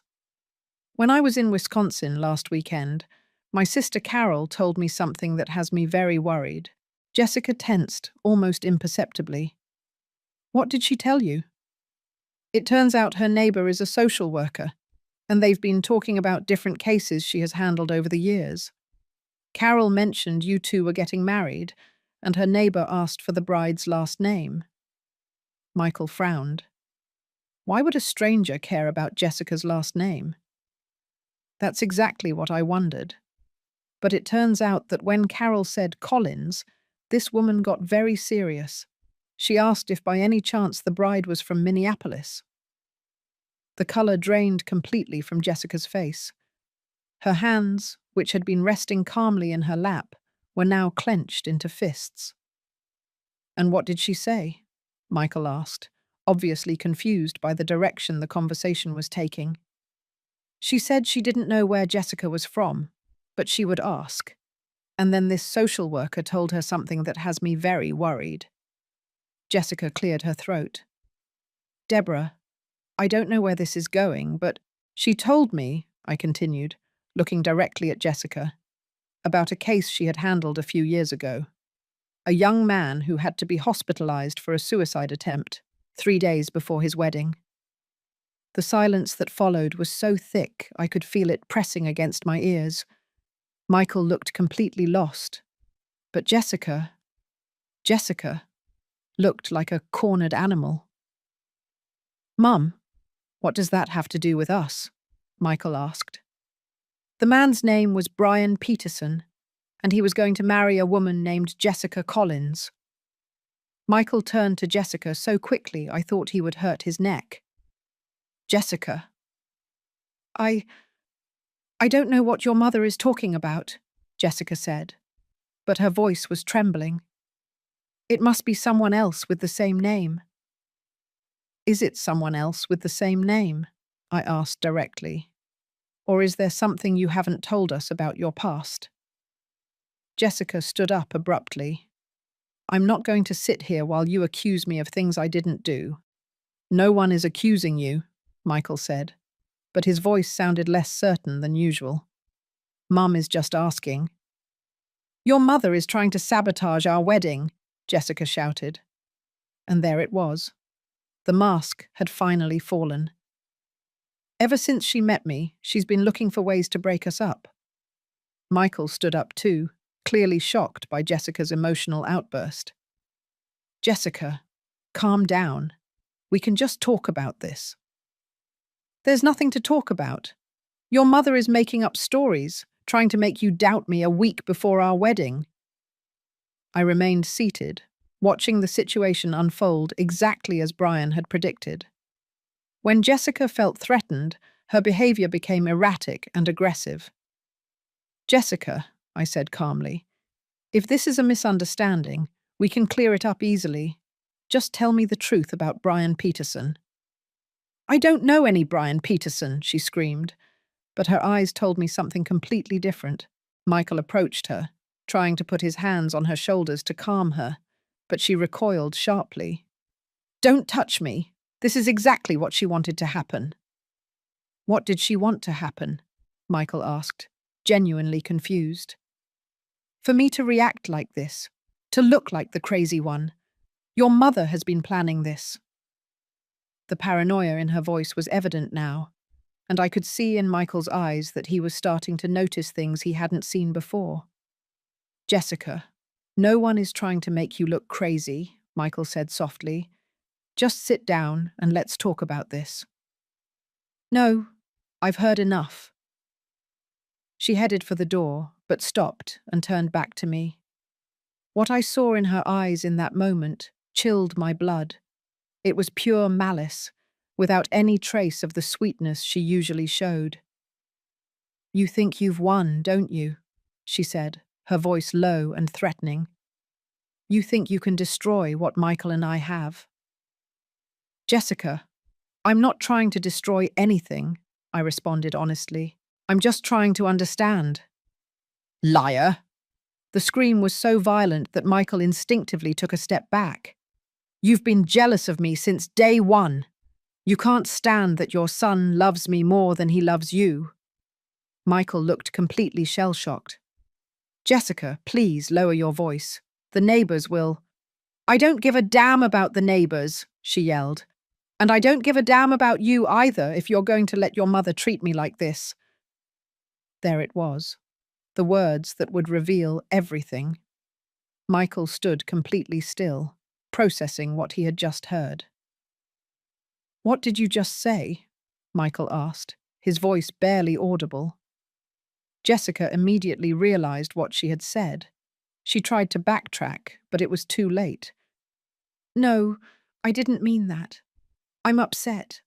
When I was in Wisconsin last weekend, my sister Carol told me something that has me very worried. Jessica tensed, almost imperceptibly. "What did she tell you?" "It turns out her neighbor is a social worker, and they've been talking about different cases she has handled over the years. Carol mentioned you two were getting married, and her neighbor asked for the bride's last name." Michael frowned. Why would a stranger care about Jessica's last name? That's exactly what I wondered. But it turns out that when Carol said Collins, this woman got very serious. She asked if by any chance the bride was from Minneapolis. The color drained completely from Jessica's face. Her hands, which had been resting calmly in her lap, were now clenched into fists. "And what did she say?" Michael asked, obviously confused by the direction the conversation was taking. "She said she didn't know where Jessica was from, but she would ask. And then this social worker told her something that has me very worried." Jessica cleared her throat. "Deborah, I don't know where this is going, but she told me," I continued, looking directly at Jessica, "about a case she had handled a few years ago. A young man who had to be hospitalized for a suicide attempt 3 days before his wedding." The silence that followed was so thick I could feel it pressing against my ears. Michael looked completely lost, but Jessica looked like a cornered animal. "Mum, what does that have to do with us?" Michael asked. "The man's name was Brian Peterson, and he was going to marry a woman named Jessica Collins." Michael turned to Jessica so quickly I thought he would hurt his neck. "Jessica, I don't know what your mother is talking about," Jessica said, but her voice was trembling. "It must be someone else with the same name." "Is it someone else with the same name?" I asked directly. "Or is there something you haven't told us about your past?" Jessica stood up abruptly. "I'm not going to sit here while you accuse me of things I didn't do." "No one is accusing you," Michael said, but his voice sounded less certain than usual. "Mum is just asking." "Your mother is trying to sabotage our wedding," Jessica shouted. And there it was. The mask had finally fallen. "Ever since she met me, she's been looking for ways to break us up." Michael stood up too, clearly shocked by Jessica's emotional outburst. "Jessica, calm down. We can just talk about this." "There's nothing to talk about. Your mother is making up stories, trying to make you doubt me a week before our wedding." I remained seated, watching the situation unfold exactly as Brian had predicted. When Jessica felt threatened, her behavior became erratic and aggressive. "Jessica," I said calmly, "if this is a misunderstanding, we can clear it up easily. Just tell me the truth about Brian Peterson." "I don't know any Brian Peterson," she screamed, but her eyes told me something completely different. Michael approached her, trying to put his hands on her shoulders to calm her, but she recoiled sharply. "Don't touch me. This is exactly what she wanted to happen." "What did she want to happen?" Michael asked, genuinely confused. "For me to react like this, to look like the crazy one. Your mother has been planning this." The paranoia in her voice was evident now, and I could see in Michael's eyes that he was starting to notice things he hadn't seen before. "Jessica, no one is trying to make you look crazy," Michael said softly. "Just sit down and let's talk about this." "No, I've heard enough." She headed for the door, but stopped and turned back to me. What I saw in her eyes in that moment chilled my blood. It was pure malice, without any trace of the sweetness she usually showed. "You think you've won, don't you?" she said, her voice low and threatening. "You think you can destroy what Michael and I have?" "Jessica, I'm not trying to destroy anything," I responded honestly. "I'm just trying to understand." "Liar!" The scream was so violent that Michael instinctively took a step back. "You've been jealous of me since day one. You can't stand that your son loves me more than he loves you." Michael looked completely shell-shocked. "Jessica, please lower your voice. The neighbors will—" "I don't give a damn about the neighbors," she yelled. "And I don't give a damn about you either if you're going to let your mother treat me like this." There it was, the words that would reveal everything. Michael stood completely still, processing what he had just heard. "What did you just say?" Michael asked, his voice barely audible. Jessica immediately realized what she had said. She tried to backtrack, but it was too late. "No, I didn't mean that. I'm upset.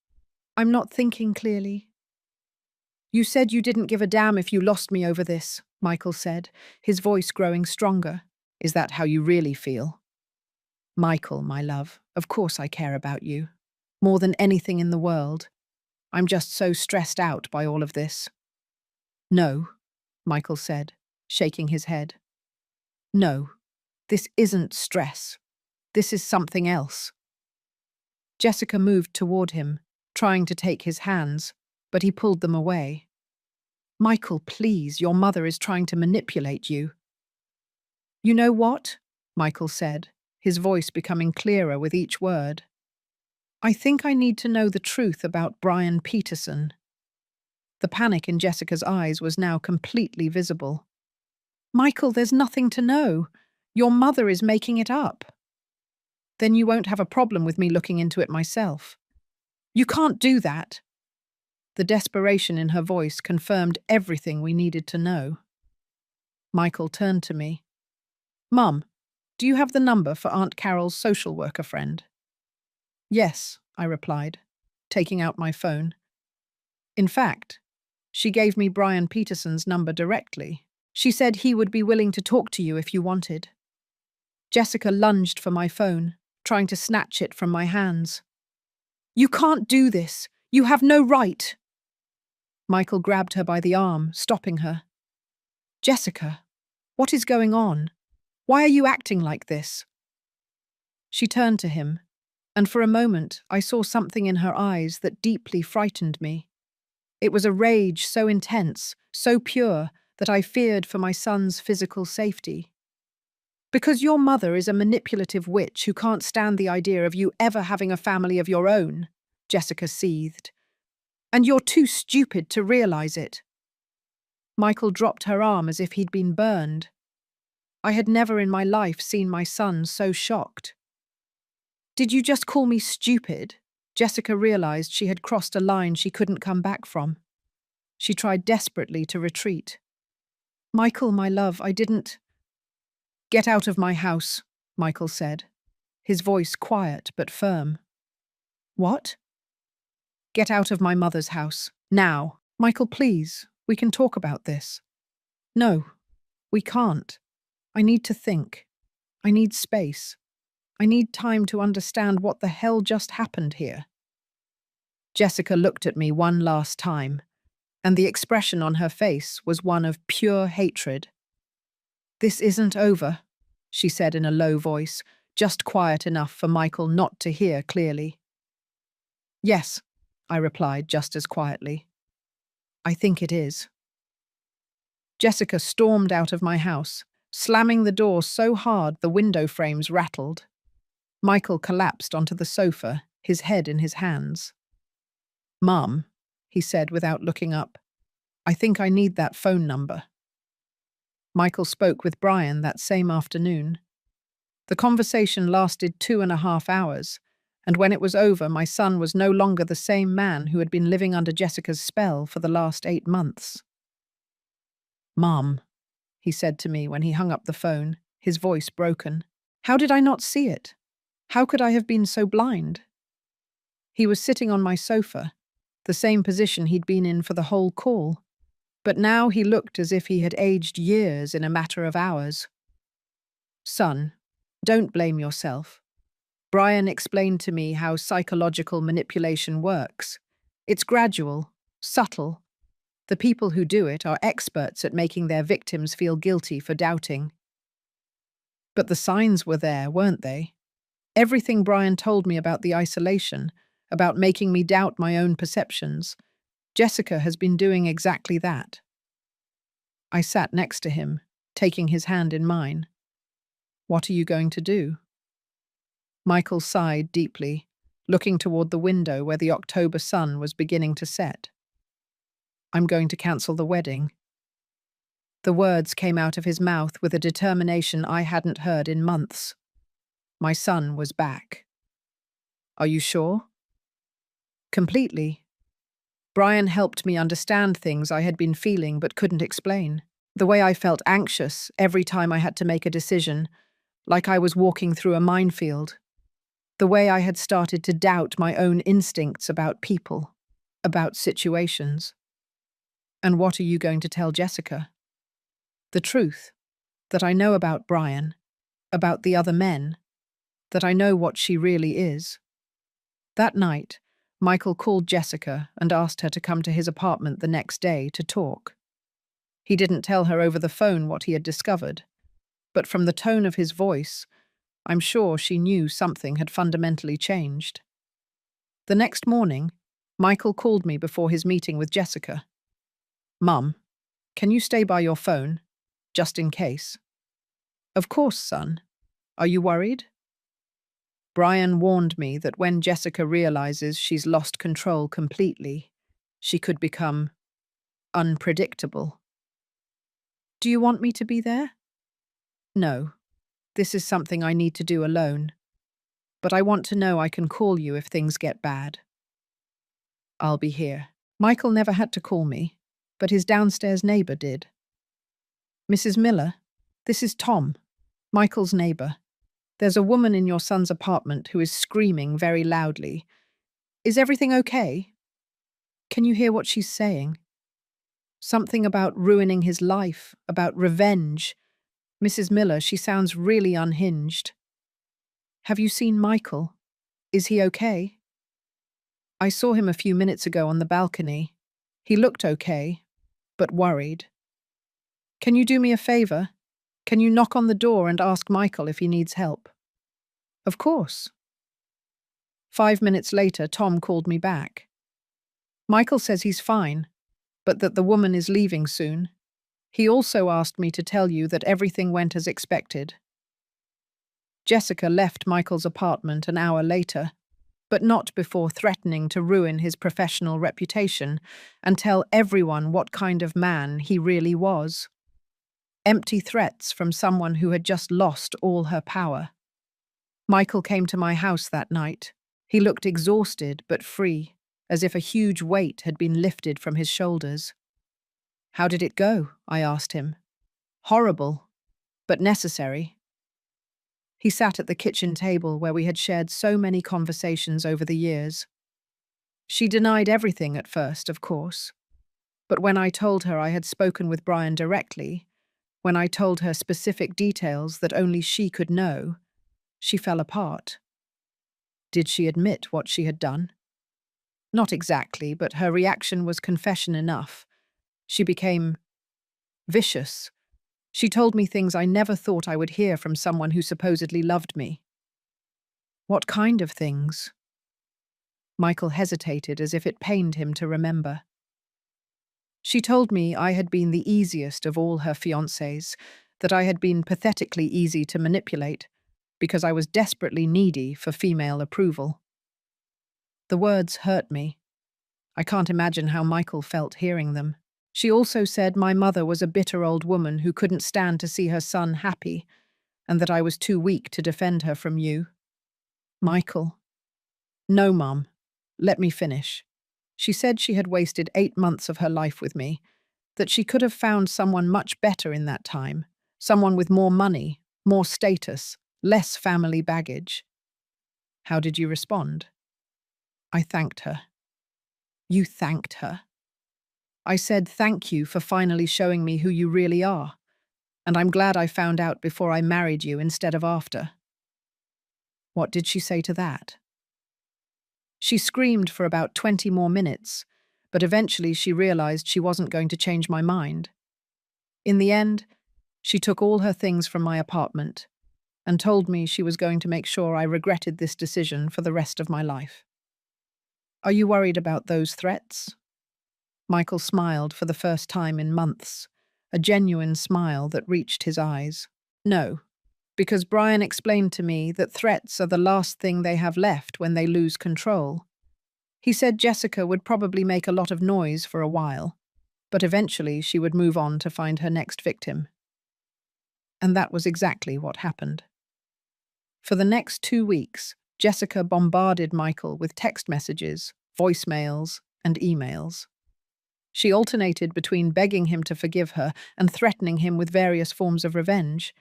I'm not thinking clearly." "You said you didn't give a damn if you lost me over this," Michael said, his voice growing stronger. "Is that how you really feel?" "Michael, my love, of course I care about you. More than anything in the world. I'm just so stressed out by all of this." "No," Michael said, shaking his head. "No, this isn't stress. This is something else." Jessica moved toward him, trying to take his hands, but he pulled them away. "Michael, please, your mother is trying to manipulate you." "You know what?" Michael said, his voice becoming clearer with each word. "I think I need to know the truth about Brian Peterson." The panic in Jessica's eyes was now completely visible. "Michael, there's nothing to know. Your mother is making it up." "Then you won't have a problem with me looking into it myself." "You can't do that." The desperation in her voice confirmed everything we needed to know. Michael turned to me. "Mum, do you have the number for Aunt Carol's social worker friend?" "Yes," I replied, taking out my phone. "In fact, she gave me Brian Peterson's number directly. She said he would be willing to talk to you if you wanted." Jessica lunged for my phone, trying to snatch it from my hands. "You can't do this. You have no right." Michael grabbed her by the arm, stopping her. "Jessica, what is going on? Why are you acting like this?" She turned to him, and for a moment I saw something in her eyes that deeply frightened me. It was a rage so intense, so pure, that I feared for my son's physical safety. "Because your mother is a manipulative witch who can't stand the idea of you ever having a family of your own," Jessica seethed. "And you're too stupid to realize it." Michael dropped her arm as if he'd been burned. I had never in my life seen my son so shocked. "Did you just call me stupid?" Jessica realized she had crossed a line she couldn't come back from. She tried desperately to retreat. "Michael, my love, I didn't—" "Get out of my house," Michael said, his voice quiet but firm. "What?" Get out of my mother's house. Now. Michael, please. We can talk about this. No, we can't. I need to think. I need space. I need time to understand what the hell just happened here. Jessica looked at me one last time, and the expression on her face was one of pure hatred. This isn't over, she said in a low voice, just quiet enough for Michael not to hear clearly. Yes, I replied just as quietly. I think it is. Jessica stormed out of my house, slamming the door so hard the window frames rattled. Michael collapsed onto the sofa, his head in his hands. Mum, he said without looking up, I think I need that phone number. Michael spoke with Brian that same afternoon. The conversation lasted 2.5 hours, and when it was over, my son was no longer the same man who had been living under Jessica's spell for the last 8 months. Mum, he said to me when he hung up the phone, his voice broken. How did I not see it? How could I have been so blind? He was sitting on my sofa, the same position he'd been in for the whole call, but now he looked as if he had aged years in a matter of hours. Son, don't blame yourself. Brian explained to me how psychological manipulation works. It's gradual, subtle. The people who do it are experts at making their victims feel guilty for doubting. But the signs were there, weren't they? Everything Brian told me about the isolation, about making me doubt my own perceptions, Jessica has been doing exactly that. I sat next to him, taking his hand in mine. What are you going to do? Michael sighed deeply, looking toward the window where the October sun was beginning to set. I'm going to cancel the wedding. The words came out of his mouth with a determination I hadn't heard in months. My son was back. Are you sure? Completely. Brian helped me understand things I had been feeling but couldn't explain. The way I felt anxious every time I had to make a decision, like I was walking through a minefield. The way I had started to doubt my own instincts about people, about situations. And what are you going to tell Jessica? The truth, that I know about Brian, about the other men, that I know what she really is. That night, Michael called Jessica and asked her to come to his apartment the next day to talk. He didn't tell her over the phone what he had discovered, but from the tone of his voice, I'm sure she knew something had fundamentally changed. The next morning, Michael called me before his meeting with Jessica. Mum, can you stay by your phone, just in case? Of course, son. Are you worried? Brian warned me that when Jessica realizes she's lost control completely, she could become unpredictable. Do you want me to be there? No. This is something I need to do alone. But I want to know I can call you if things get bad. I'll be here. Michael never had to call me, but his downstairs neighbor did. Mrs. Miller, this is Tom, Michael's neighbor. There's a woman in your son's apartment who is screaming very loudly. Is everything okay? Can you hear what she's saying? Something about ruining his life, about revenge. Mrs. Miller, she sounds really unhinged. Have you seen Michael? Is he okay? I saw him a few minutes ago on the balcony. He looked okay, but worried. Can you do me a favor? Can you knock on the door and ask Michael if he needs help? Of course. 5 minutes later, Tom called me back. Michael says he's fine, but that the woman is leaving soon. He also asked me to tell you that everything went as expected. Jessica left Michael's apartment an hour later, but not before threatening to ruin his professional reputation and tell everyone what kind of man he really was. Empty threats from someone who had just lost all her power. Michael came to my house that night. He looked exhausted but free, as if a huge weight had been lifted from his shoulders. How did it go? I asked him. Horrible, but necessary. He sat at the kitchen table where we had shared so many conversations over the years. She denied everything at first, of course, but when I told her I had spoken with Brian directly, when I told her specific details that only she could know, she fell apart. Did she admit what she had done? Not exactly, but her reaction was confession enough. She became vicious. She told me things I never thought I would hear from someone who supposedly loved me. What kind of things? Michael hesitated as if it pained him to remember. She told me I had been the easiest of all her fiancés, that I had been pathetically easy to manipulate because I was desperately needy for female approval. The words hurt me. I can't imagine how Michael felt hearing them. She also said my mother was a bitter old woman who couldn't stand to see her son happy, and that I was too weak to defend her from you. Michael. No, Mum. Let me finish. She said she had wasted 8 months of her life with me, that she could have found someone much better in that time, someone with more money, more status, less family baggage. How did you respond? I thanked her. You thanked her? I said thank you for finally showing me who you really are, and I'm glad I found out before I married you instead of after. What did she say to that? She screamed for about 20 more minutes, but eventually she realized she wasn't going to change my mind. In the end, she took all her things from my apartment and told me she was going to make sure I regretted this decision for the rest of my life. Are you worried about those threats? Michael smiled for the first time in months, a genuine smile that reached his eyes. No, because Brian explained to me that threats are the last thing they have left when they lose control. He said Jessica would probably make a lot of noise for a while, but eventually she would move on to find her next victim. And that was exactly what happened. For the next 2 weeks, Jessica bombarded Michael with text messages, voicemails, and emails. She alternated between begging him to forgive her and threatening him with various forms of revenge.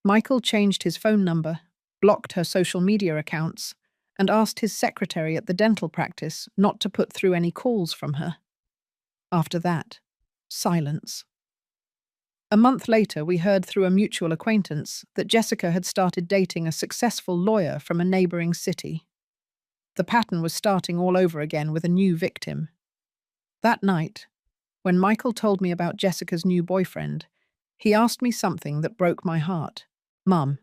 Michael changed his phone number, blocked her social media accounts, and asked his secretary at the dental practice not to put through any calls from her. After that, silence. A month later, we heard through a mutual acquaintance that Jessica had started dating a successful lawyer from a neighboring city. The pattern was starting all over again with a new victim. That night, when Michael told me about Jessica's new boyfriend, he asked me something that broke my heart. Mum,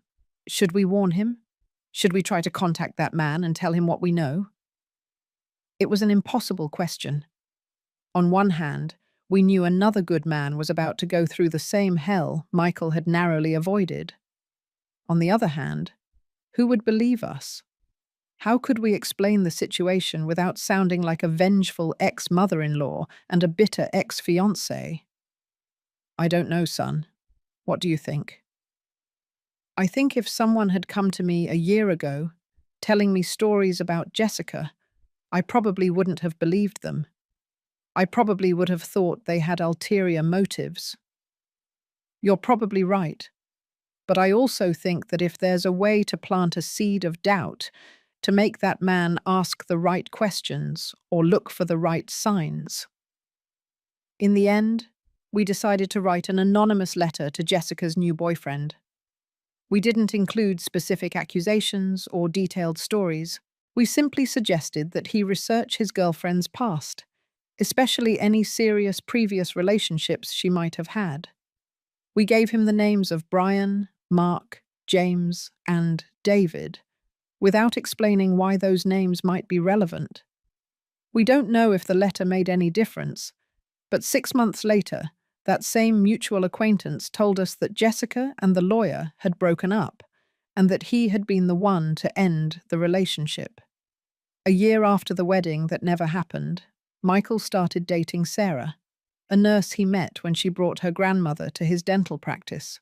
should we warn him? Should we try to contact that man and tell him what we know? It was an impossible question. On one hand, we knew another good man was about to go through the same hell Michael had narrowly avoided. On the other hand, who would believe us? How could we explain the situation without sounding like a vengeful ex-mother-in-law and a bitter ex-fiancé? I don't know, son. What do you think? I think if someone had come to me a year ago, telling me stories about Jessica, I probably wouldn't have believed them. I probably would have thought they had ulterior motives. You're probably right, but I also think that if there's a way to plant a seed of doubt, to make that man ask the right questions or look for the right signs. In the end, we decided to write an anonymous letter to Jessica's new boyfriend. We didn't include specific accusations or detailed stories. We simply suggested that he research his girlfriend's past, especially any serious previous relationships she might have had. We gave him the names of Brian, Mark, James, and David, without explaining why those names might be relevant. We don't know if the letter made any difference, but 6 months later, that same mutual acquaintance told us that Jessica and the lawyer had broken up, and that he had been the one to end the relationship. A year after the wedding that never happened, Michael started dating Sarah, a nurse he met when she brought her grandmother to his dental practice.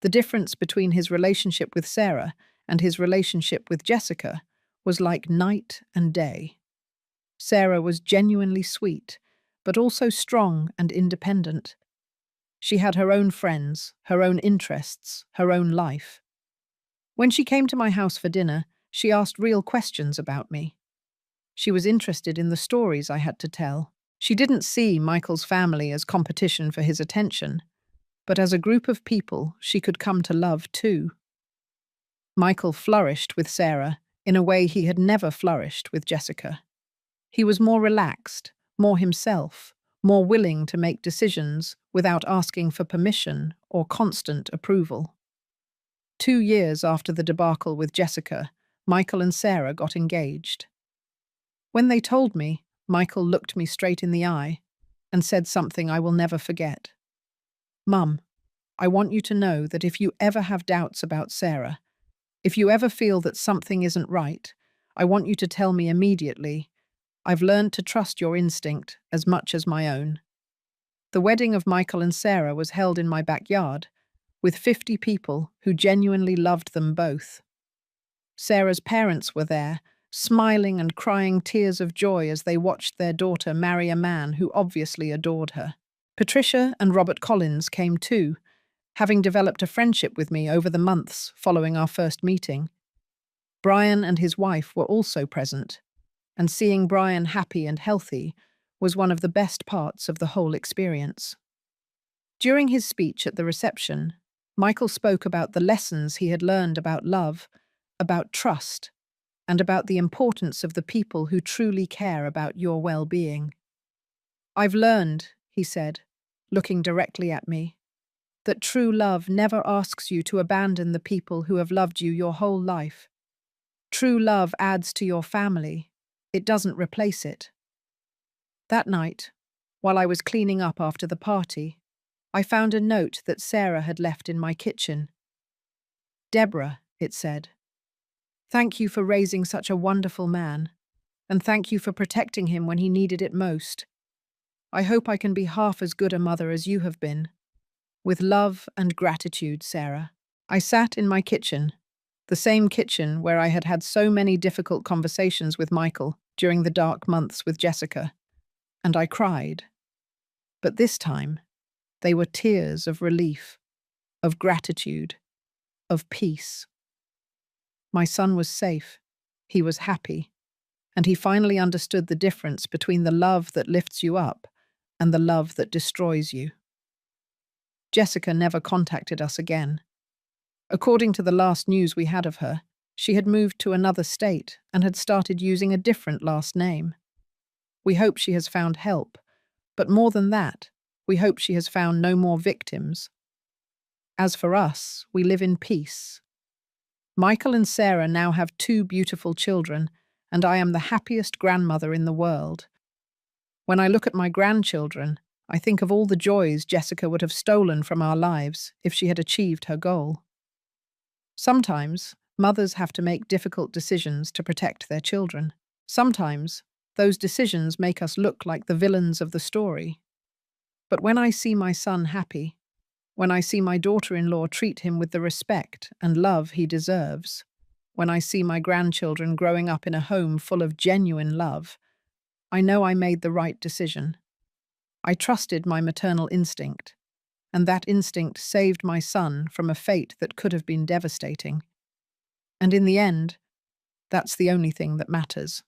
The difference between his relationship with Sarah and his relationship with Jessica was like night and day. Sarah was genuinely sweet, but also strong and independent. She had her own friends, her own interests, her own life. When she came to my house for dinner, she asked real questions about me. She was interested in the stories I had to tell. She didn't see Michael's family as competition for his attention, but as a group of people she could come to love too. Michael flourished with Sarah in a way he had never flourished with Jessica. He was more relaxed, more himself, more willing to make decisions without asking for permission or constant approval. 2 years after the debacle with Jessica, Michael and Sarah got engaged. When they told me, Michael looked me straight in the eye and said something I will never forget. "Mum, I want you to know that if you ever have doubts about Sarah, if you ever feel that something isn't right, I want you to tell me immediately. I've learned to trust your instinct as much as my own." The wedding of Michael and Sarah was held in my backyard, with 50 people who genuinely loved them both. Sarah's parents were there, smiling and crying tears of joy as they watched their daughter marry a man who obviously adored her. Patricia and Robert Collins came too, having developed a friendship with me over the months following our first meeting. Brian and his wife were also present, and seeing Brian happy and healthy was one of the best parts of the whole experience. During his speech at the reception, Michael spoke about the lessons he had learned about love, about trust, and about the importance of the people who truly care about your well-being. "I've learned," he said, looking directly at me, "that true love never asks you to abandon the people who have loved you your whole life. True love adds to your family. It doesn't replace it." That night, while I was cleaning up after the party, I found a note that Sarah had left in my kitchen. "Deborah," it said, "thank you for raising such a wonderful man, and thank you for protecting him when he needed it most. I hope I can be half as good a mother as you have been. With love and gratitude, Sarah." I sat in my kitchen, the same kitchen where I had had so many difficult conversations with Michael during the dark months with Jessica, and I cried. But this time, they were tears of relief, of gratitude, of peace. My son was safe, he was happy, and he finally understood the difference between the love that lifts you up and the love that destroys you. Jessica never contacted us again. According to the last news we had of her, she had moved to another state and had started using a different last name. We hope she has found help, but more than that, we hope she has found no more victims. As for us, we live in peace. Michael and Sarah now have 2 beautiful children, and I am the happiest grandmother in the world. When I look at my grandchildren, I think of all the joys Jessica would have stolen from our lives if she had achieved her goal. Sometimes, mothers have to make difficult decisions to protect their children. Sometimes, those decisions make us look like the villains of the story. But when I see my son happy, when I see my daughter-in-law treat him with the respect and love he deserves, when I see my grandchildren growing up in a home full of genuine love, I know I made the right decision. I trusted my maternal instinct, and that instinct saved my son from a fate that could have been devastating. And in the end, that's the only thing that matters.